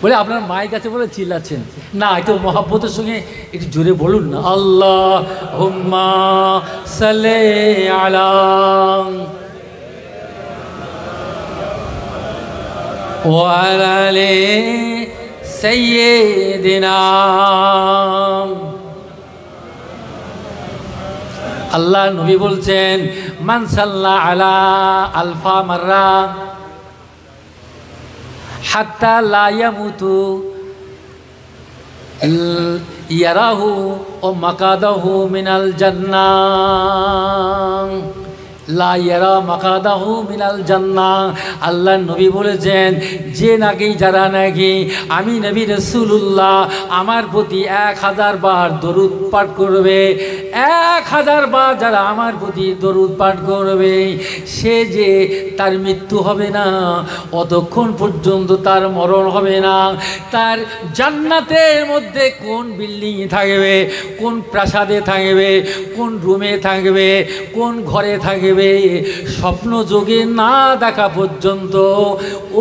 বলে আপনার মায়ের কাছে বলে চিল্লাচ্ছেন। না, একটু মহব্বতের সঙ্গে একটু জোরে বলুন না, আল্লাহুম্মা সাল্লি আলা ওয়ালা আলি সাইয়্যিদিনা। আল্লাহ নবী বলছেন মান সাল্লা আলা আলফা মাররা হাত্তা লা ইয়ামুতু ইয়ারাহু ও মাকাদাহু মিনাল জান্নাহ, লা ইয়ারা মাকাদাহু মিনাল জান্নাহ। আল্লাহ নবী বলেছেন যে নাকি যারা নাকি আমি নবী রাসূলুল্লাহ আমার প্রতি 1000 বার দরুদ পাঠ করবে, 1000 বার যারা আমার প্রতি দরুদ পাঠ করবে, সে যে তার মৃত্যু হবে না, অতক্ষণ পর্যন্ত তার মরণ হবে না। তার জান্নাতের মধ্যে কোন বিল্ডিংয়ে থাকবে, কোন প্রাসাদে থাকবে, কোন রুমে থাকবে, কোন ঘরে থাকবে, স্বপ্ন যোগে না দেখা পর্যন্ত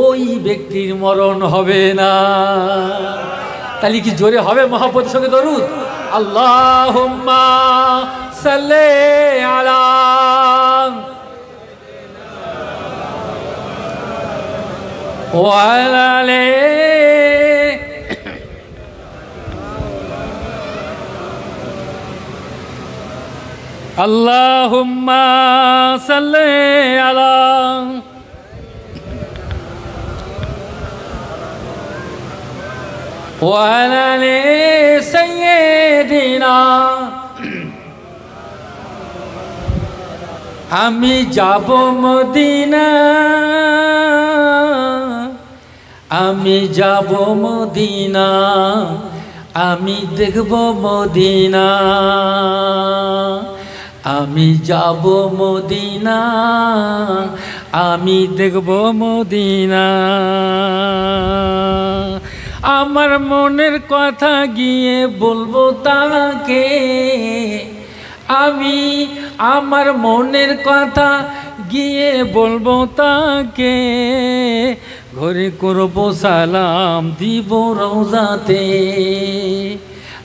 ওই ব্যক্তির মরণ হবে না। তাহলে কি জোরে হবে মহব্বতের সঙ্গে দরুদ? আল্লাহুম্মা সাল্লি আলা ওয়ালা আলি আল্লাহুম্মা সাল্লি আলা ওয়ালা আলি সাইয়্যিদিনা। আমি যাব মদিনা, আমি যাব মদিনা, আমি দেখব মদিনা, আমি যাব মদিনা, আমি দেখব মদিনা। আমার মনের কথা গিয়ে বলবো তাকে, আমি আমার মনের কথা গিয়ে বলবো তাকে, ঘরে করবো সালাম দিব রওজাতে,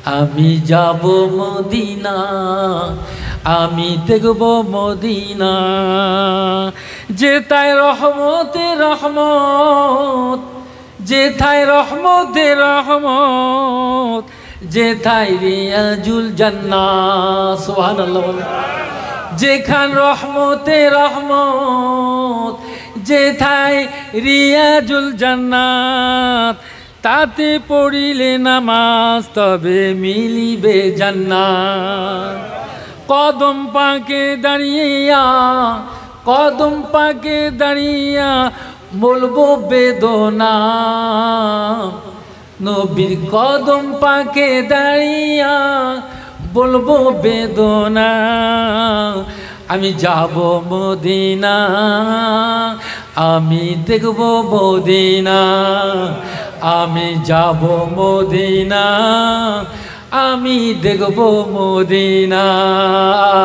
আমি যাব মদিনা, আমি দেখব মদিনা, যেথায় রহমতে রহমত, যেথায় রহমতে রহমত, যেথায় রিয়াজুল জান্নাত। সুবহানাল্লাহ। যেখান রহমতে রহমত, যেথায় রিয়াজুল জান্নাত, তাতে পড়িলে নামাজ তবে মিলিবে জান্নাত। কদম পাকে দাঁড়িয়া, কদম পাকে দাঁড়িয়া বলবো বেদনা, নবীর কদম পাকে দাঁড়িয়া বলবো বেদনা। আমি যাব মদিনা, আমি দেখব মদিনা, আমি যাব মদিনা, আমি দেখব মদিনা।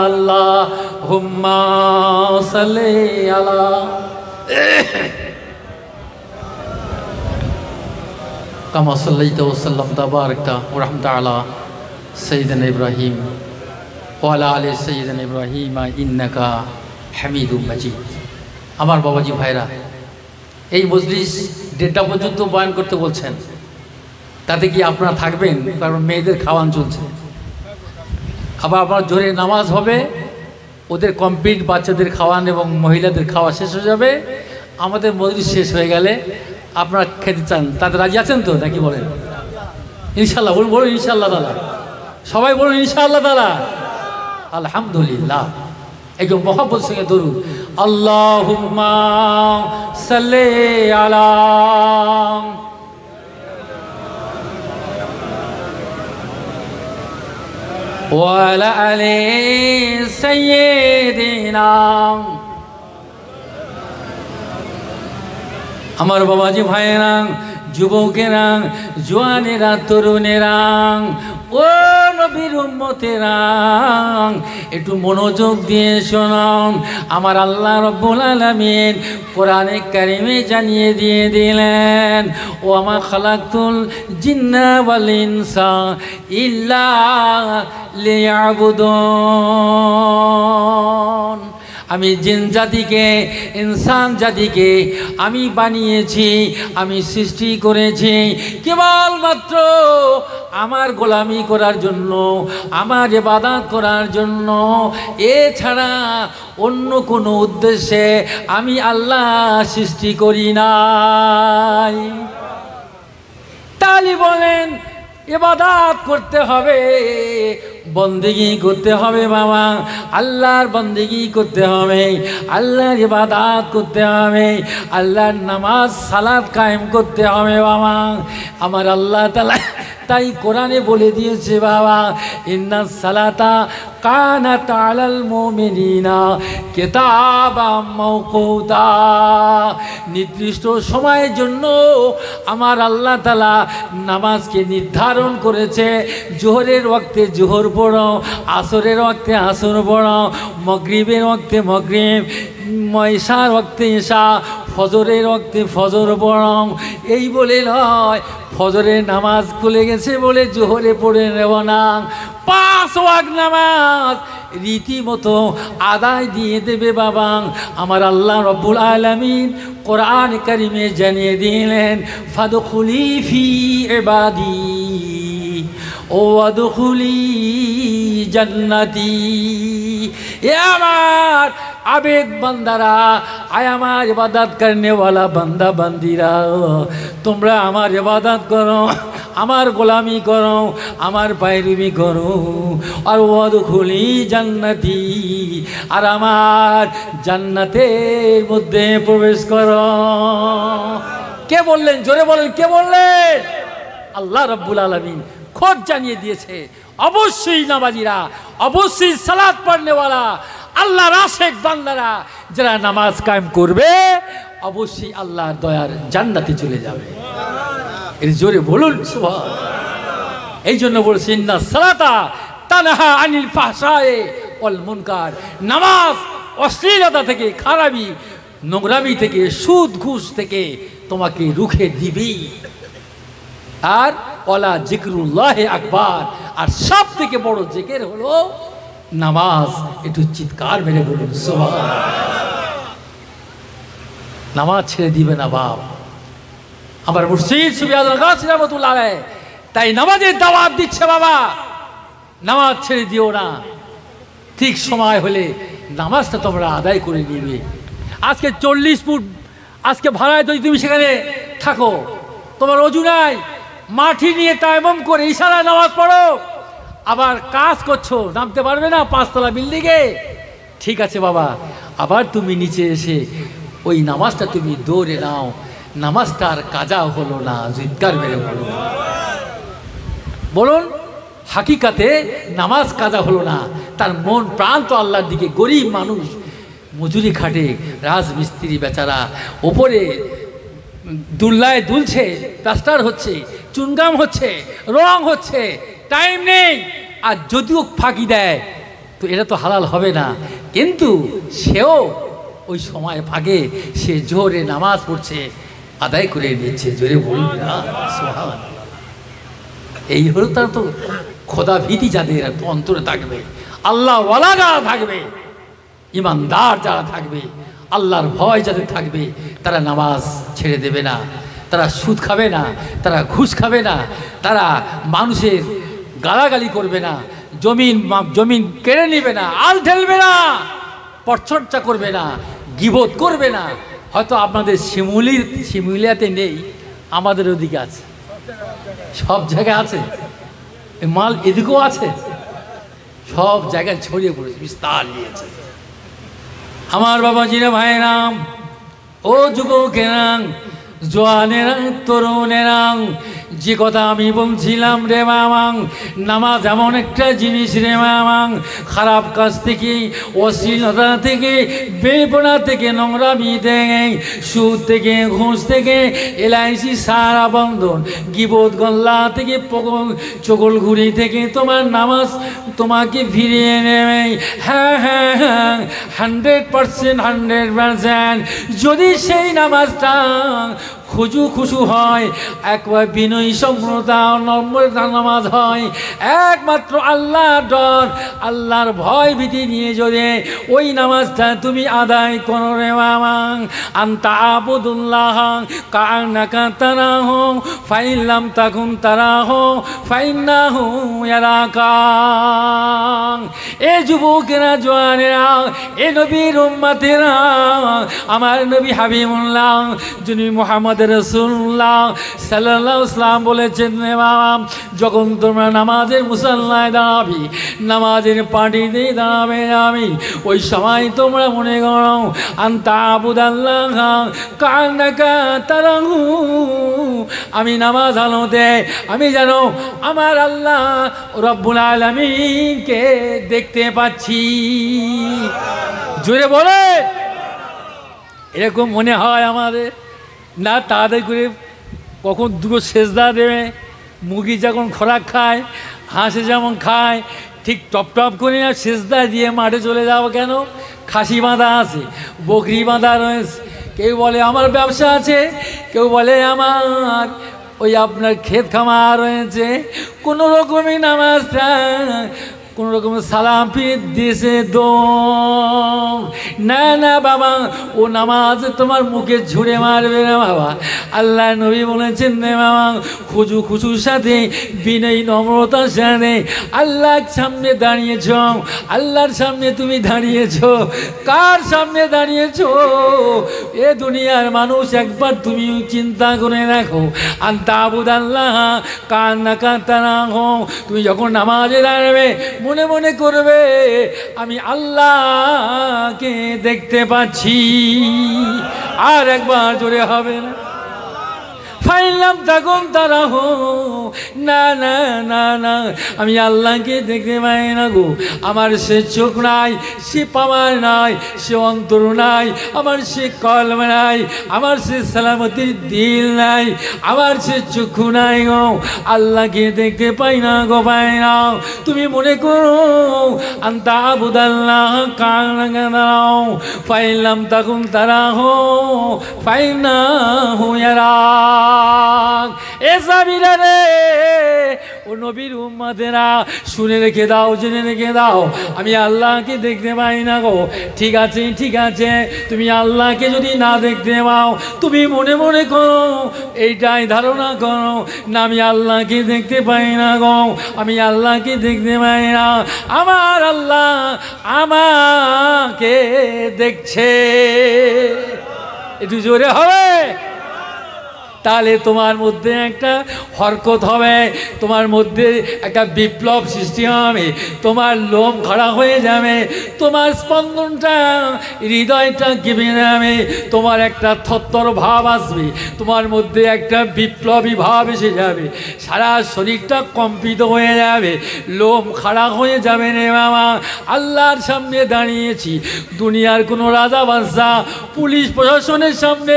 আল্লাহুম্মা সাল্লি আলা কামা সাল্লাইতা ওয়া সাল্লামতা ওয়া বারাকতা ওয়া রাহমাতা আলা সাইয়্যিদিনা ইব্রাহিম ওয়া আলা আলি সাইয়্যিদিনা ইব্রাহিম ইন্নাকা হামিদুম মাজিদ। আমার বাবাজি ভাইরা, এই মজলিস 1:30টা পর্যন্ত বয়ান করতে বলছেন, তাতে কি আপনারা থাকবেন? কারণ মেয়েদের খাওয়ান চলছে, আবার আপনার জোরে নামাজ হবে, ওদের কমপ্লিট বাচ্চাদের খাওয়ান এবং মহিলাদের খাওয়া শেষ হয়ে যাবে। আমাদের মজলিস শেষ হয়ে গেলে আপনারা খেতে চান, তাতে রাজি আছেন তো নাকি বলেন? ইনশাল্লাহ বলুন ইনশাল্লাহ তাআলা, সবাই বলুন ইনশাআল্লাহ তাআলা। আলহামদুলিল্লাহ। একদম মহব্বত সঙ্গে দরুদ। আল্লাহুম্মা সাল্লি আলা ওয়া আলা আলি সাইয়্যিদিনা। আমার বাবাজি ভাইয়েরা, যুবকেরা, জওয়ানেরা, তরুণেরা, ও নবীর উম্মতেরা, একটু মনোযোগ দিয়ে শোনান। আমার আল্লাহ রাব্বুল আলামিন কোরআনে কারিমে জানিয়ে দিয়ে দিলেন, ও আমা খালাকতুল জিন্না ওয়াল ইনসা ইল্লা লিয়াবুদুন। আমি জিন জাতিকে, ইনসান জাতিকে আমি বানিয়েছি, আমি সৃষ্টি করেছি কেবলমাত্র আমার গোলামি করার জন্য, আমার ইবাদত করার জন্য। এছাড়া অন্য কোনো উদ্দেশ্যে আমি আল্লাহ সৃষ্টি করি নাই। তাহলে বলেন ইবাদত করতে হবে, বন্দেগি করতে হবে বাবা, আল্লাহর বন্দেগি করতে হবে, আল্লাহর ইবাদত করতে হবে, আল্লাহর নামাজ সালাত কায়েম করতে হবে বাবা। আমার আল্লাহ তাআলা তাই কোরআনে বলে দিয়েছে বাবা, ইন্নাস সালাতা কানাত আলাল মুমিনিনা কিতাবাম মাওকুতা। নির্দিষ্ট সময়ের জন্য আমার আল্লাহ তাআলা নামাজকে নির্ধারণ করেছে। জোহরের ওয়াক্তে জোহর পড়ো, আসরের ওয়াক্তে আসর পড়ো, মাগরিবের ওয়াক্তে মাগরিব, ঈশার ওয়াক্তে ঈশা, ফজরের ওয়াক্তে ফজর পড়ো। এই বলে নয় ফজরের নামাজ খুলে গেছে বলে জোহরে পড়ে নেব না। 5 ওয়াক্ত নামাজ রীতিমতো আদায় দিয়ে দেবে বাবা। আমার আল্লাহ রাব্বুল আলামিন কোরআন কারিমে জানিয়ে দিলেন, ফাদখুলি ফি ইবাদি ও আদখুলি জান্নাতি। এ আমার আবেগ বান্দারা, আয় আমার ইবাদত করনে ওয়ালা বান্দা বান্দিরা, তোমরা আমার ইবাদত করো, আমার গোলামি করো, আমার পায়রবি করো, আর ওয়াদখুলি জান্নাতি, আর আমার জান্নাতের মধ্যে প্রবেশ করো। কে বললেন? জোরে বলেন, কে বললেন? আল্লাহ রাব্বুল আলামিন খোঁজ জানিয়ে দিয়েছে। অবশ্যই নামাজিরা, অবশ্যই সালাত পড়নেওয়ালা, আল্লাহর আশিক বান্দারা যারা নামাজ কায়েম করবে অবশ্যই আল্লাহর দয়ার জান্নাতে চলে যাবে। এর জোরে বলুন সুবহানাল্লাহ। এই জন্য বলছি, ইন্না সালাতা তানহা আনিল ফাহশায়ে ওয়াল মুনকার। নামাজ অশ্লীলতা থেকে, খারাপি নোংরামি থেকে, সুদ ঘুষ থেকে তোমাকে রুখে দিবেই। আর ওয়ালা জিকরুল্লাহি আকবার, আর সব থেকে বড় জিকির হলো নামাজ। একটু চিৎকার মেরে বলুন সুবহানাল্লাহ। নামাজ ছেড়ে দিবে না বাপ। আমার মুর্শিদ সুফি আজম গাছী রহমাতুল্লাহ আলাইহি তাই নামাজের দাওয়াত দিচ্ছে, বাবা নামাজ ছেড়ে দিও না। ঠিক সময় হলে নামাজটা তোমরা আদায় করে নিবে। আজকে 40 ফুট আজকে ভাড়ায় যদি তুমি সেখানে থাকো, তোমার অজু নাই, মাটি নিয়ে তায়াম্মুম করে ইশারায় নামাজ পড়ো, আবার কাজ করছো, নামতে পারবে না 5 তলা বিল্ডিংয়ে, ঠিক আছে বাবা, আবার তুমি নিচে এসে ওই নামাজটা তুমি দৌড়ে নাও, নামাজটা আর কাজা হলো না। জিৎকার মেরে বলুন, বলুন হাকিকাতে নামাজ কাজা হলো না। তার মন প্রাণ তো আল্লাহর দিকে। গরিব মানুষ মজুরি খাটে, রাজমিস্ত্রি বেচারা ওপরে দুল্লায় দুলছে, প্লাস্টার হচ্ছে, চুনগাম হচ্ছে, রং হচ্ছে, টাইম নেই। আর যদিও ফাঁকি দেয় তো এটা তো হালাল হবে না, কিন্তু সেও ওই সময় ফাঁকে সে জোরে নামাজ পড়ছে, আদায় করে নিচ্ছে। জোরে বলুন না সুবহানাল্লাহ। এই হলো তার তো খোদা ভীতি যাদের অন্তরে থাকবে, আল্লাহ ওয়ালা যারা থাকবে, ইমানদার যারা থাকবে, আল্লাহর ভয় যাদের থাকবে, তারা নামাজ ছেড়ে দেবে না, তারা সুদ খাবে না, তারা ঘুষ খাবে না, তারা মানুষের গালাগালি করবে না, জমিন কেড়ে নেবে না, আল ঢেলবে না, পরচর্চা করবে না, গীবত করবে না। হয়তো আপনাদের শিমুলিয়াতে নেই, আমাদের ওদিকে আছে, সব জায়গায় আছে, মাল এদিকেও আছে, সব জায়গায় ছড়িয়ে পড়েছে, বিস্তার নিয়েছে। আমার বাবাজিরা ভাইরাম, ও যুবকেরা, জোয়ানেরা, তরুণেরা, যে কথা আমি বলছিলাম রে মামাং, নামাজ এমন একটা জিনিস রে মামাং, খারাপ কাজ থেকে, অশ্লীলতা থেকে, বেপনা থেকে, নোংরামি থেকে, সুদ থেকে, ঘুষ থেকে, এলআইসি সারা বন্ধন, গিবত গল্লা থেকে, চকলঘুরি থেকে তোমার নামাজ তোমাকে ফিরিয়ে নেবে। হ্যাঁ হ্যাঁ হ্যাঁ, 100%, 100%। যদি সেই নামাজটা খুজু খুশু হয়, একবার বিনয়ী নম্রতা নম্রতা নামাজ হয়, একমাত্র আল্লাহর ডর, আল্লাহর ভয় ভীতি নিয়ে যদি ওই নামাজটা তুমি আদায় করো রে মামাং, আনতা আবুদুল্লাহ কান্নাকা তারাহু ফাইল্লাম তাকুন তারাহু ফাইন্নাহু ইয়ারাকা। এ যুবকেরা, জওয়ানেরা, এ নবীর উম্মতেরা, আমার নবী হাবিবুল্লাহ যিনি মুহাম্মদ রাসূলুল্লাহ সাল্লাল্লাহু আলাইহি ওয়াসাল্লাম বলেছেন, যখন তোমরা নামাজের মুসাল্লায় দাঁড়াবি, নামাজের পাটিতে দাঁড়াবে আমি, ওই সময় তোমরা মনে করো আনতা আবুদাল্লাহ কান্নাকা তারাহু, আমি নামাজ আলোতে আমি যেন আমার আল্লাহ রব্বুল আলামিনকে দেখতে পাচ্ছি। জোরে বলে, এরকম মনে হয় আমাদের না? তাড়াতাড়ি করে কখন দুটো সেজদা দেবে, মুরগি যখন খোরাক খায়, হাঁসে যেমন খায়, ঠিক টপ টপ করে সেজদা দিয়ে মাঠে চলে যাবো। কেন? খাসি বাঁধা আছে, বকরি বাঁধা রয়েছে, কেউ বলে আমার ব্যবসা আছে, কেউ বলে আমার ওই আপনার ক্ষেত খামার রয়েছে। কোনো রকমই নামাজটা কোনো রকমের সালাম ফিরে দিয়েছে দো না না বাবা, ও নামাজ তোমার মুখে ঝুড়ে মারবে না বাবা। আল্লাহ নবী বলেছেন রে বাবা, খুজু খুশুর সাথে, বিনয়ী নম্রতার সাথে আল্লাহর সামনে দাঁড়িয়েছ, আল্লাহর সামনে তুমি দাঁড়িয়েছ। কার সামনে দাঁড়িয়েছ? এ দুনিয়ার মানুষ, একবার তুমি চিন্তা করে দেখো। আনতা আবুদাল্লাহ কান্নাকা তারাহু, তুমি যখন নামাজে দাঁড়াবে মনে মনে করবে আমি আল্লাহকে দেখতে পাচ্ছি। আর একবার জোরে হবে না? ফাইলাম তখন তারা হো না না না না, আমি আল্লাহকে দেখতে পাই না গো। আমার সে চোখ নাই, সে পাওয়ার নাই, সে অন্তর নাই, আমার সে কলম নাই, আমার সে সালামতির দিল নাই, আমার সে চক্ষু নাই গো। আল্লাহকে দেখতে পাই না গো, পাই না। তুমি মনে করো আনতা আবুদাল্লাহ কান্নাকা দাঁড়াও, ফাইলাম তখন তারা হো ফাইন্নাহু ইয়ারা। এ সাহাবীরা রে, ও নবীর উম্মতেরা, শুনে রেখে দাও, জেনে রেখে দাও, আমি আল্লাহকে দেখতে পাই না গো। ঠিক আছে, ঠিক আছে, তুমি আল্লাহকে যদি না দেখতে পাও, তুমি মনে মনে করো, এইটাই ধারণা করো না, আমি আল্লাহকে দেখতে পাই না গো, আমি আল্লাহকে দেখতে পাই না, আমার আল্লাহ আমাকে দেখছে। একটু জোরে হবে, তাহলে তোমার মধ্যে একটা হরকত হবে, তোমার মধ্যে একটা বিপ্লব সৃষ্টি হবে, তোমার লোম খাড়া হয়ে যাবে, তোমার স্পন্দনটা, হৃদয়টা কেঁপে যাবে, তোমার একটা থরথর ভাব আসবে, তোমার মধ্যে একটা বিপ্লবী ভাব এসে যাবে, সারা শরীরটা কম্পিত হয়ে যাবে, লোম খাড়া হয়ে যাবে। রে বাবা, আল্লাহর সামনে দাঁড়িয়েছি, দুনিয়ার কোনো রাজা বাদশা, পুলিশ প্রশাসনের সামনে,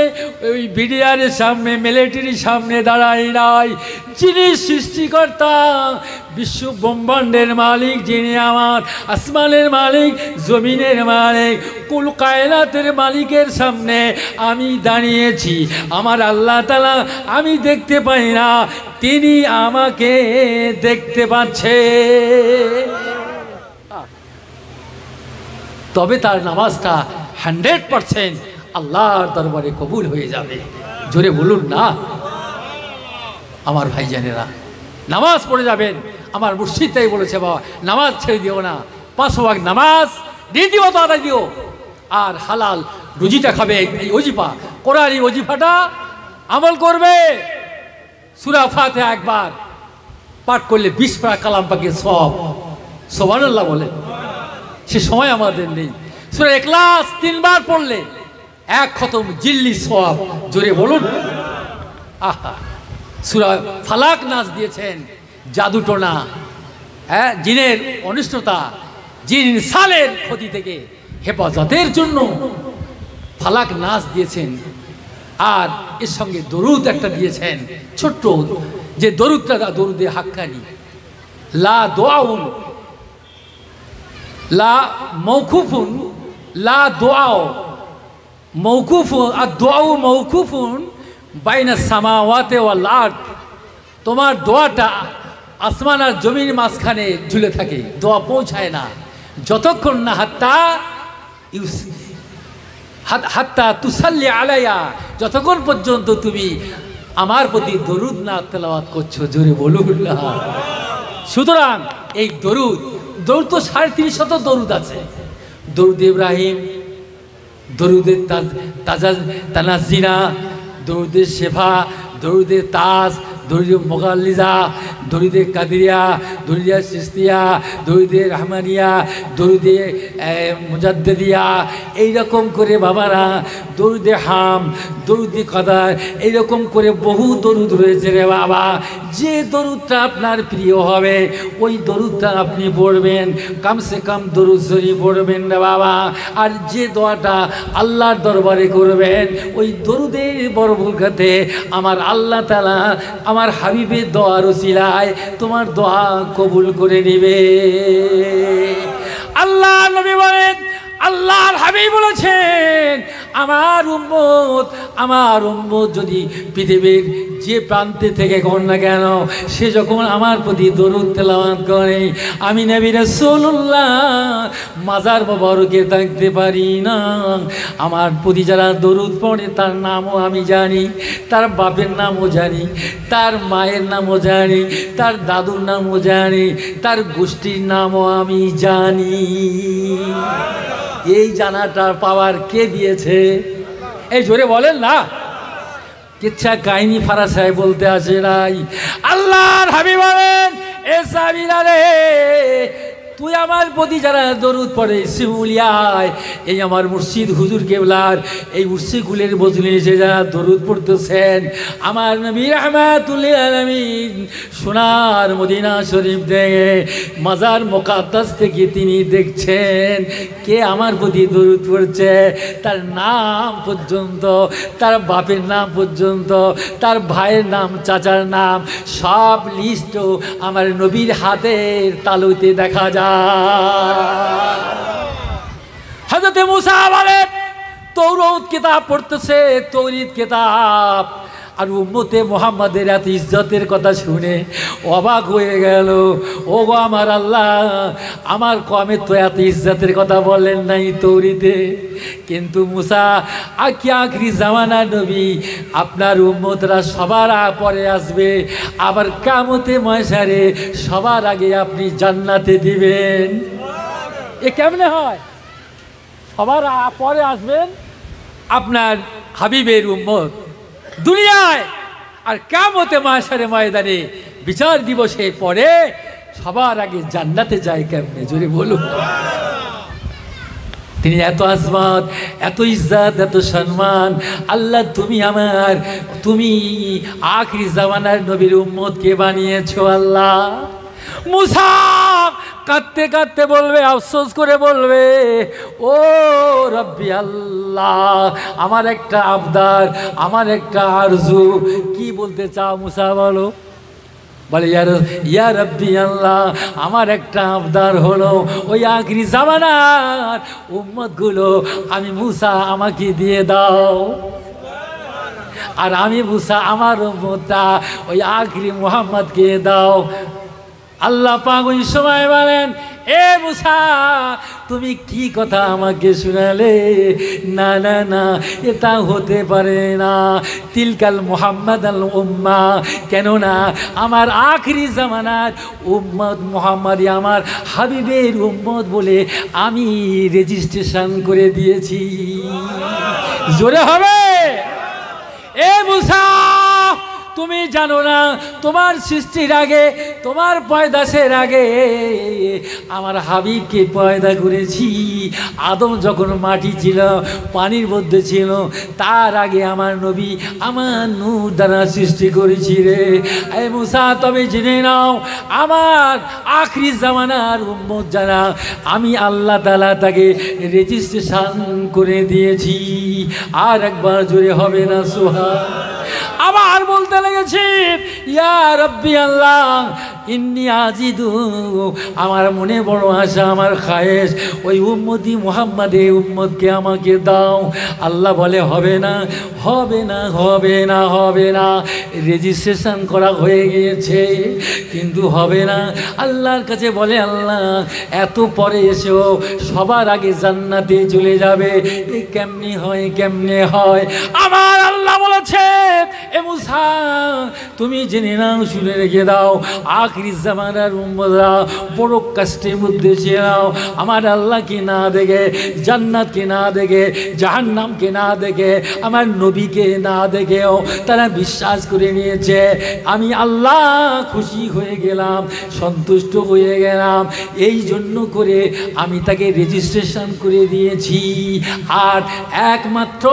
ওই বিডিআরের সামনে, মিলিটারির সামনে দাঁড়াই নাই। যিনি সৃষ্টিকর্তা, বিশ্ব ব্রহ্মাণ্ডের মালিক, যিনি আমার আসমানের মালিক, জমিনের মালিক, কুল কায়নাতের মালিকের সামনে আমি দাঁড়িয়েছি। আমার আল্লাহ তাআলা আমি দেখতে পাই না, তিনি আমাকে দেখতে পাচ্ছে। তবে তার নামাজটা 100% আল্লাহর দরবারে কবুল হয়ে যাবে। জোরে বলুন না। আমার ভাইজানেরা, নামাজ পড়ে যাবেন। আমার মুর্শিদ তাই বলেছে, বাবা নামাজ ছেড়ে দিও না, 5 ওয়াক্ত নামাজ রীতিমতো আদায় দিও, আর হালাল রুজিটা খাবে। এই ওজিফা, কোরআন এই ওজিফাটা আমল করবে। সূরা ফাতিহা একবার পাঠ করলে 20 পারা কালাম পাকের সওয়াব। সুবহানাল্লাহ বলে, সে সময় আমাদের নেই। সূরা ইখলাস 3 বার পড়লে 1 খতম জিল্লি সওয়াব। জোরে বলুন। আহা, সূরা ফালাক নাস দিয়েছেন জাদুটোনা, হ্যাঁ, জিনের অনিষ্টতা, জিন ইনসানের ক্ষতি থেকে হেফাজতের জন্য ফালাক নাস দিয়েছেন। আর এর সঙ্গে দরুদ একটা দিয়েছেন ছোট্ট, যে দরুদটা দরুদে হাক্কানি, লা দোয়াউন লা মৌকুফুন, লা দোয়াও মৌকুফুন, আর দোয়াও মৌকুফুন বাইনা সামাওয়াতে ওয়াল আরদ। তোমার দোয়াটা আসমান আর জমির মাঝখানে ঝুলে থাকে, দোয়া পৌঁছায় না যতক্ষণ না হাত্তা তুসাল্লি আলাইয়া, যতক্ষণ পর্যন্ত তুমি আমার প্রতি দরুদ না তেলাওয়াত করছো। জোরে বলুন না। সুতরাং এই দরুদ তো 350 দরুদ আছে। দরুদ ইব্রাহিম, দরুদে তানাজিনা, দরুদে শেফা, দরুদে তাজ, দরুদে মোগাল্লিজা, দরুদে কাদিরিয়া, দরুদে চিশতিয়া, দরুদে রহমানিয়া, দরুদে মুজাদ্দিদিয়া, এইরকম করে বাবারা দরুদে হাম, দরুদে কাদার, এইরকম করে বহু দরুদ রয়েছে রে বাবা। যে দরুদটা আপনার প্রিয় হবে ওই দরুদটা আপনি পড়বেন, কমসে কম দরুদ শরীফ পড়বেন রে বাবা। আর যে দোয়াটা আল্লাহর দরবারে করবেন ওই দরুদের বরকতে আমার আল্লাহ তাআলা আমার হাবিবের দোয়ার উসিলায় তোমার দোয়া কবুল করে নেবে। আল্লাহ নবী বলেন, আল্লাহর হাবিব বলেছেন, আমার উম্মত যদি পৃথিবীর যে প্রান্তে থেকে কোন না কেন সে যখন আমার প্রতি দরুদ তেলাওয়াত করে, আমি নবী রাসূলুল্লাহ মাজার মোবারকে থাকতে পারি না। আমার প্রতি যারা দরুদ পড়ে তার নামও আমি জানি, তার বাপের নামও জানি, তার মায়ের নামও জানি, তার দাদুর নামও জানি, তার গোষ্ঠীর নামও আমি জানি। এই জানাটার পাওয়ার কে দিয়েছে? এই জোরে বলেন না। কিচ্ছা কাহিনী ফারাসায় বলতে আসে নাই। আল্লাহর হাবিব বলেন, এ সাহাবীরা রে, তুই আমার প্রতি যারা দরুদ পড়ে শিমুলিয়ায়, এই আমার মুর্শিদ হুজুর কেবলার এই উর্সিকুলের বজলে এসে যারা দরুদ পড়তেছেন, আমার নবী রাহমাতুল লিল আলামিন সোনার মদিনা শরীফ থেকে মাজার মুকাদ্দাস থেকে তিনি দেখছেন কে আমার প্রতি দরুদ পড়ছে, তার নাম পর্যন্ত, তার বাপের নাম পর্যন্ত, তার ভাইয়ের নাম, চাচার নাম, সব লিস্ট আমার নবীর হাতের তালুতে দেখা যায়। হযরত মুসা বলে তৌরাত কিতাব পড়তেছে, তৌরিত কিতাব, আর উম্মতে মোহাম্মদের এত ইজ্জতের কথা শুনে অবাক হয়ে গেল। ও গো আমার আল্লাহ, আমার কমে তো এত ইজ্জতের কথা বললেন নাই তৌরিতে, কিন্তু মুসা আখরি জামানার নবী, আপনার উম্মতরা সবার পরে আসবে, আবার কিয়ামতে ময়সারে সবার আগে আপনি জান্নাতে দিবেন। এ কেমনে হয়? সবার পরে আসবেন আপনার হাবিবের উম্মত দুনিয়ায়, আর কিয়ামতে ময়সারে ময়দানে বিচার দিবসে পরে সবার আগে জান্নাতে যায় কেমনে? জোরে বলুন। তিনি এত আজমত, এত ইজ্জত, এত সম্মান। আল্লাহ তুমি আখরি জামানার নবীর উম্মতকে বানিয়েছো আল্লাহ। মুসা কাঁদতে কাঁদতে বলবে, আফসোস করে বলবে, ও রব্বি আল্লাহ, আমার একটা আবদার, আমার একটা আরজু। কি বলতে চাও মুসা? বলো। বলে ইয়া রব্বি আল্লাহ, আমার একটা আবদার হলো ওই আখরি জামানার উম্মতগুলো আমি মুসা আমাকে দিয়ে দাও, আর আমি মুসা আমার উম্মতটা ওই আখরি মুহাম্মদকে দাও। আল্লাহ পাক ওই সময় বলেন, এ মুসা, তুমি কি কথা আমাকে শোনালে? না না না, এটা হতে পারে না। তিলকাল মুহাম্মদ আল উম্মা, কেননা আমার আখরি জামানার উম্মত মুহাম্মদই আমার হাবিবের উম্মত বলে আমি রেজিস্ট্রেশন করে দিয়েছি। জোরে হবে। এ মুসা, তুমি জানো না তোমার সৃষ্টির আগে, তোমার পয়দাসের আগে আমার হাবিবকে পয়দা করেছি। আদম যখন মাটি ছিল, পানির মধ্যে ছিল, তার আগে আমার নবী আমার নূর দ্বারা সৃষ্টি করেছি রে। এ মুসা, তবে জেনে নাও, আমার আখরি জামানার উম্মত যারা, আমি আল্লাহ তাআলা তাকে রেজিস্ট্রেশন করে দিয়েছি। আর একবার জোরে হবে না সুবহান? আবার বলতে লেগেছি, ইয়া রব্বি আল্লাহ ইন্নী আজিদু, আমার মনে বড় আশা, আমার খায়েশ, ওই উম্মতি মুহাম্মাদে উম্মতকে আমাকে দাও। আল্লাহ বলে, হবে না, হবে না, হবে না, হবে না। রেজিস্ট্রেশন করা হয়ে গিয়েছে, কিন্তু হবে না। আল্লাহর কাছে বলে, আল্লাহ এত পরে এসেও সবার আগে জান্নাতে চলে যাবে, এ কেমনে হয়, কেমনে হয়? আমার আল্লাহ বলেছে, এ মুসা, তুমি জেনে নাও, শুনে রেখে দাও, আখরি জামানার উম্মতরা বড় কষ্টের মধ্যে ছিল। আমার আল্লাহকে না দেখে, জান্নাতকে না দেখে, জাহান্নামকে না দেখে, আমার নবীকে না দেখেও তারা বিশ্বাস করে নিয়েছে। আমি আল্লাহ খুশি হয়ে গেলাম, সন্তুষ্ট হয়ে গেলাম, এই জন্য করে আমি তাকে রেজিস্ট্রেশন করে দিয়েছি। আর একমাত্র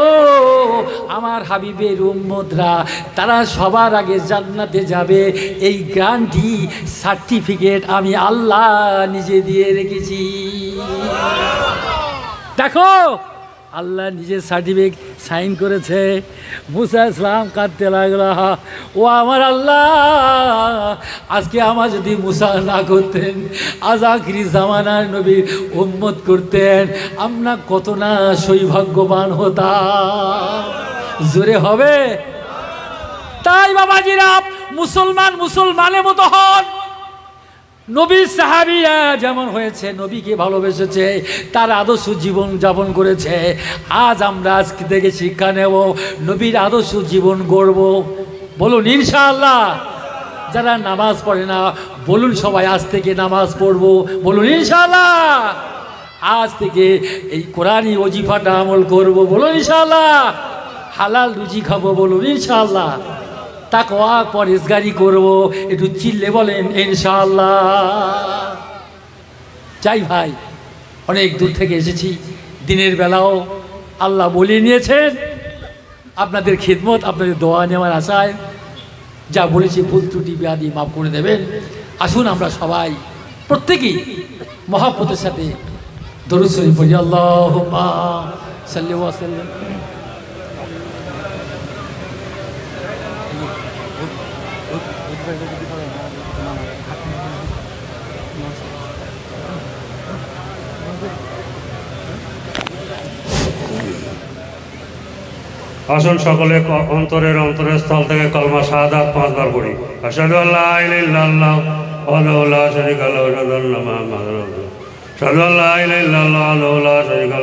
আমার হাবিবের উম্মতরা, তারা সবার আগে জান্নাতে যাবে, এই গ্যারান্টি সার্টিফিকেট আমি আল্লাহ নিজে দিয়ে রেখেছি। দেখো, আল্লাহ নিজে সার্টিফিকেট সাইন করেছে। মুসা ইসলাম কাঁদতে লাগলো, ও আমার আল্লাহ, আজকে আমার যদি মুসা না করতেন, আজ আখরি জামানার নবীর উম্মত করতেন, আমরা কত না সৌভাগ্যবান হতাম। জোরে হবে। তাই বাবাজিরা, মুসলমান মুসলমানের মতো হন। নবীর সাহাবীরা যেমন হয়েছে, নবীকে ভালোবেসেছে, তার আদর্শ জীবন যাপন করেছে। আজ আমরা আজকে থেকে শিক্ষা নেব, নবীর আদর্শ জীবন গড়ব। বলুন ইনশাআল্লাহ। যারা নামাজ পড়ে না, বলুন সবাই আজ থেকে নামাজ পড়বো। বলুন ইনশাআল্লাহ। আজ থেকে এই কোরআনি ওজিফাটা আমল করব। বলুন ইনশাআল্লাহ। হালাল রুজি খাবো। বলুন ইনশাআল্লাহ। তাকওয়া পরহেজগারি করব। একটু চিল্লে বলেন ইনশাআল্লাহ। যাই ভাই, অনেক দূর থেকে এসেছি, দিনের বেলাও আল্লাহ বলে নিয়েছেন। আপনাদের খিদমত, আপনাদের দোয়া নেওয়ার আশায় যা বলেছি ভুল ত্রুটি ব্যাধি মাফ করে দেবেন। আসুন আমরা সবাই প্রত্যেকেই মহব্বতের সাথে দরুদ শরীফ পড়ি। আল্লাহুম্মা সাল্লি ওয়া সাল্লিম। আসুন সকলে অন্তরের স্থল থেকে কলমা শাহাদাত 5 বার পড়ি। আশহাদু আল্লা ইলাহা ইল্লাল্লাহ ওয়াহদাহু লা শারীকা লাহু ওয়া আশহাদু আন্না মুহাম্মাদার রাসূলুল্লাহ। আশহাদু আল্লা ইলাহা ইল্লাল্লাহ ওয়াহদাহু লা শারীকা